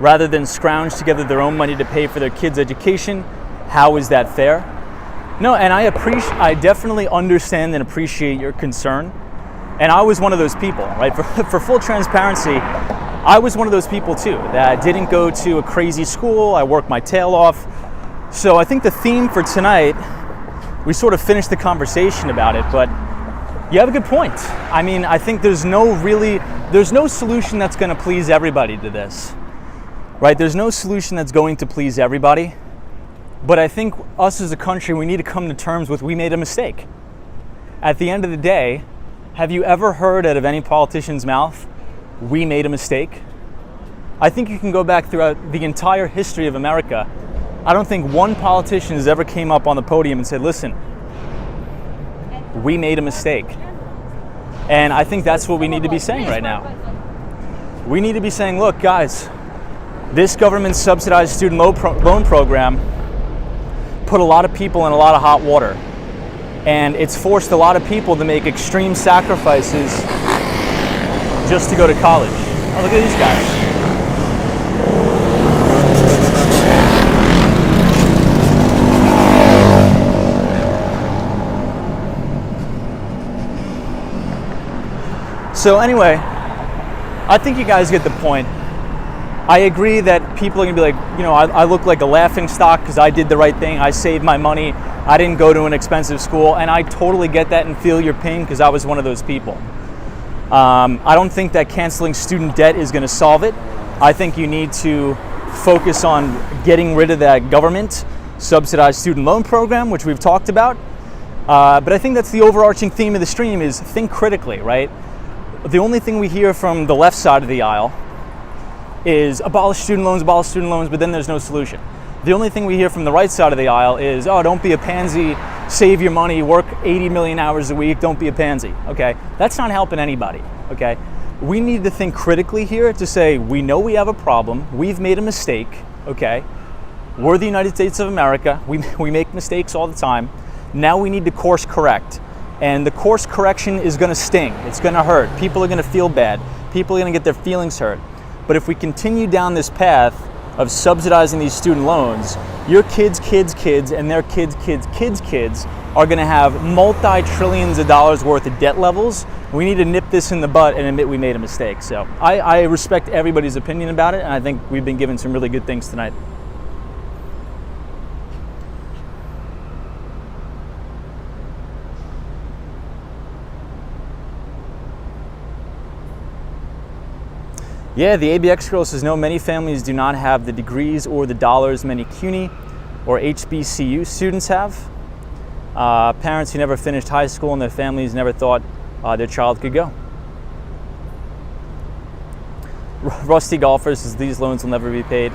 rather than scrounge together their own money to pay for their kids' education. How is that fair? No, and I definitely understand and appreciate your concern. And I was one of those people, right? For full transparency, I was one of those people too that didn't go to a crazy school. I worked my tail off. So I think the theme for tonight, we sort of finished the conversation about it, but you have a good point. I mean, I think there's no solution that's going to please everybody to this, right? There's no solution that's going to please everybody. But I think us as a country, we need to come to terms with we made a mistake. At the end of the day, have you ever heard out of any politician's mouth, we made a mistake? I think you can go back throughout the entire history of America I don't think one politician has ever came up on the podium and said, listen, we made a mistake. And I think that's what we need to be saying right now. We need to be saying, look, guys, this government subsidized student loan program put a lot of people in a lot of hot water. And it's forced a lot of people to make extreme sacrifices just to go to college. Oh, look at these guys. So anyway, I think you guys get the point. I agree that people are going to be like, you know, I look like a laughing stock because I did the right thing. I saved my money. I didn't go to an expensive school. And I totally get that and feel your pain because I was one of those people. I don't think that canceling student debt is going to solve it. I think you need to focus on getting rid of that government subsidized student loan program, which we've talked about. But I think that's the overarching theme of the stream is think critically, right? The only thing we hear from the left side of the aisle is abolish student loans, but then there's no solution. The only thing we hear from the right side of the aisle is, oh, don't be a pansy, save your money, work 80 million hours a week, don't be a pansy, okay? That's not helping anybody, okay? We need to think critically here to say, we know we have a problem, we've made a mistake, okay? We're the United States of America, we make mistakes all the time. Now we need to course correct. And the course correction is going to sting. It's going to hurt. People are going to feel bad. People are going to get their feelings hurt. But if we continue down this path of subsidizing these student loans, your kids' and their kids' are going to have multi-trillions of dollars worth of debt levels. We need to nip this in the butt and admit we made a mistake. So I respect everybody's opinion about it, and I think we've been given some really good things tonight. Yeah, the ABX girl says, no, many families do not have the degrees or the dollars many CUNY or HBCU students have. Parents who never finished high school and their families never thought their child could go. Rusty Golfer says, these loans will never be paid.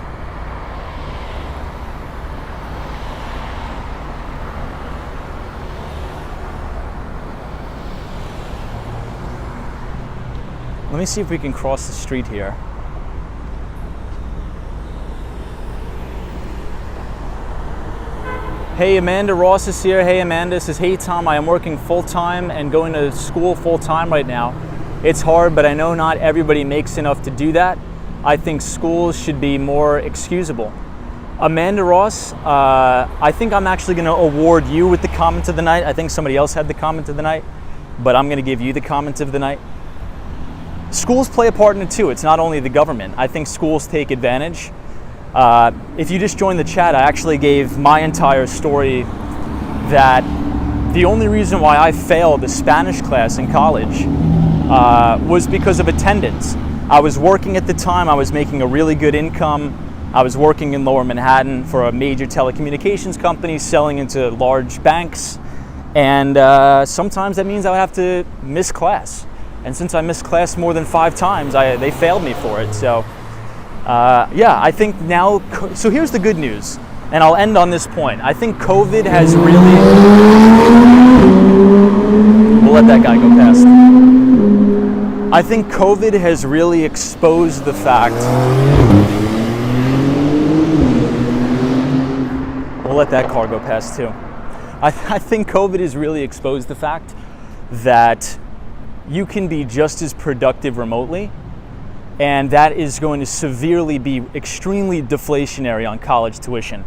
Let me see if we can cross the street here. Hey, Amanda Ross is here. Hey, Amanda says, hey, Tom, I am working full-time and going to school full-time right now. It's hard, but I know not everybody makes enough to do that. I think schools should be more excusable. Amanda Ross, I think I'm actually going to award you with the comment of the night. I think somebody else had the comment of the night, but I'm going to give you the comment of the night. Schools play a part in it too. It's not only the government. I think schools take advantage. If you just joined the chat, I actually gave my entire story that the only reason why I failed the Spanish class in college was because of attendance. I was working at the time. I was making a really good income. I was working in Lower Manhattan for a major telecommunications company selling into large banks. And sometimes that means I would have to miss class. And since I missed class more than 5 times, they failed me for it. So, yeah, I think now, so here's the good news, and I'll end on this point. I think COVID has really, we'll let that guy go past. I think COVID has really exposed the fact, we'll let that car go past too. I think COVID has really exposed the fact that you can be just as productive remotely, and that is going to severely be extremely deflationary on college tuition,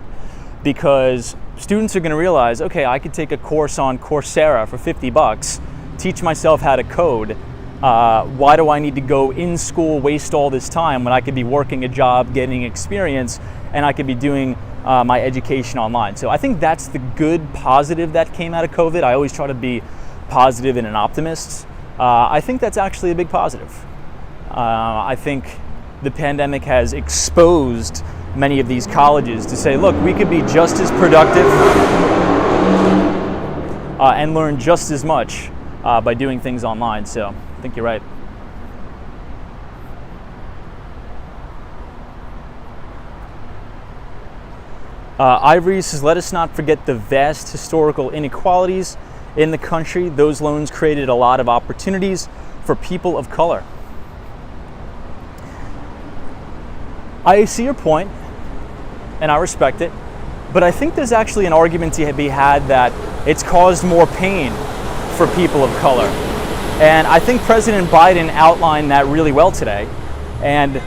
because students are going to realize, okay, I could take a course on Coursera for $50, teach myself how to code. Why do I need to go in school, waste all this time when I could be working a job, getting experience, and I could be doing my education online? So I think that's the good positive that came out of COVID. I always try to be positive and an optimist. I think that's actually a big positive. I think the pandemic has exposed many of these colleges to say, look, we could be just as productive and learn just as much by doing things online. So I think you're right. Ivory says, let us not forget the vast historical inequalities in the country. Those loans created a lot of opportunities for people of color. I see your point, and I respect it, but I think there's actually an argument to be had that it's caused more pain for people of color. And I think President Biden outlined that really well today. And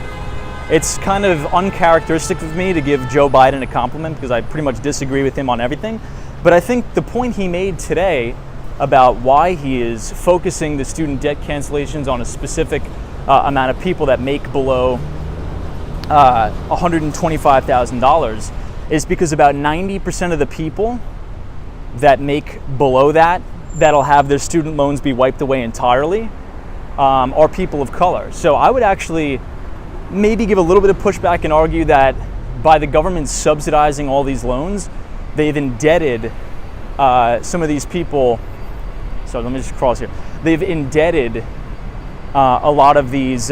it's kind of uncharacteristic of me to give Joe Biden a compliment because I pretty much disagree with him on everything. But I think the point he made today about why he is focusing the student debt cancellations on a specific amount of people that make below $125,000 is because about 90% of the people that make below that'll have their student loans be wiped away entirely are people of color. So I would actually maybe give a little bit of pushback and argue that by the government subsidizing all these loans, they've indebted some of these people. So let me just cross here. They've indebted a lot of these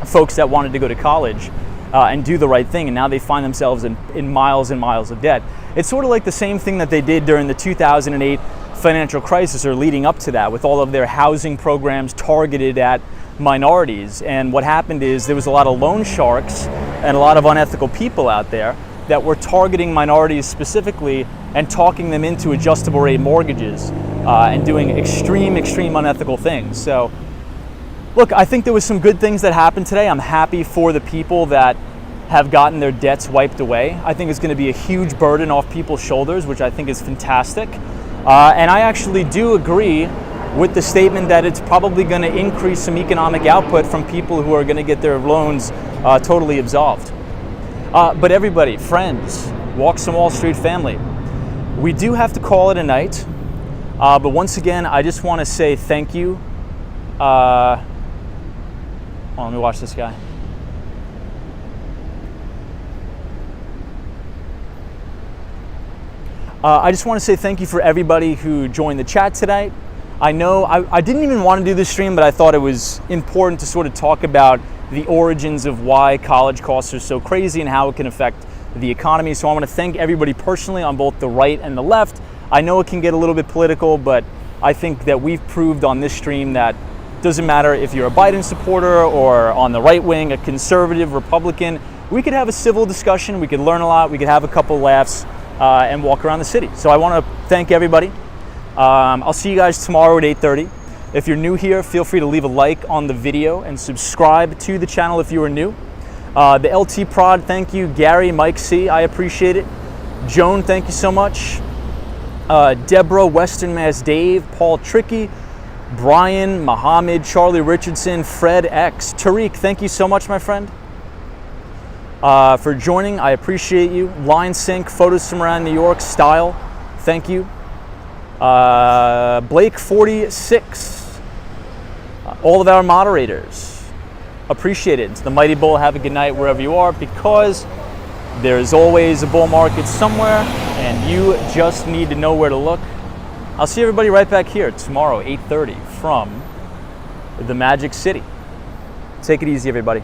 folks that wanted to go to college and do the right thing, and now they find themselves in miles and miles of debt. It's sort of like the same thing that they did during the 2008 financial crisis or leading up to that with all of their housing programs targeted at minorities. And what happened is there was a lot of loan sharks and a lot of unethical people out there that were targeting minorities specifically and talking them into adjustable rate mortgages and doing extreme unethical things. So look, I think there was some good things that happened today. I'm happy for the people that have gotten their debts wiped away. I think it's going to be a huge burden off people's shoulders, which I think is fantastic. And I actually do agree with the statement that it's probably going to increase some economic output from people who are going to get their loans totally absolved. But everybody, friends, Walks on Wall Street family, we do have to call it a night. But once again, I just want to say thank you. Let me watch this guy. I just want to say thank you for everybody who joined the chat tonight. I know I didn't even want to do this stream, but I thought it was important to sort of talk about the origins of why college costs are so crazy and how it can affect the economy. So I want to thank everybody personally on both the right and the left. I know it can get a little bit political, but I think that we've proved on this stream that it doesn't matter if you're a Biden supporter or on the right wing, a conservative, Republican, we could have a civil discussion, we could learn a lot, we could have a couple laughs and walk around the city. So I want to thank everybody. I'll see you guys tomorrow at 8:30. If you're new here, feel free to leave a like on the video and subscribe to the channel if you are new. The LT Prod, thank you. Gary, Mike C, I appreciate it. Joan, thank you so much. Deborah, Western Mass Dave, Paul Tricky, Brian, Mohammed, Charlie Richardson, Fred X, Tariq, thank you so much, my friend, for joining. I appreciate you. Line Sync, Photos from Around New York, Style, thank you. Blake 46, all of our moderators, appreciate it. It's the Mighty Bull. Have a good night wherever you are, because there's always a bull market somewhere and you just need to know where to look. I'll see everybody right back here tomorrow, 8:30 from the Magic City. Take it easy, everybody.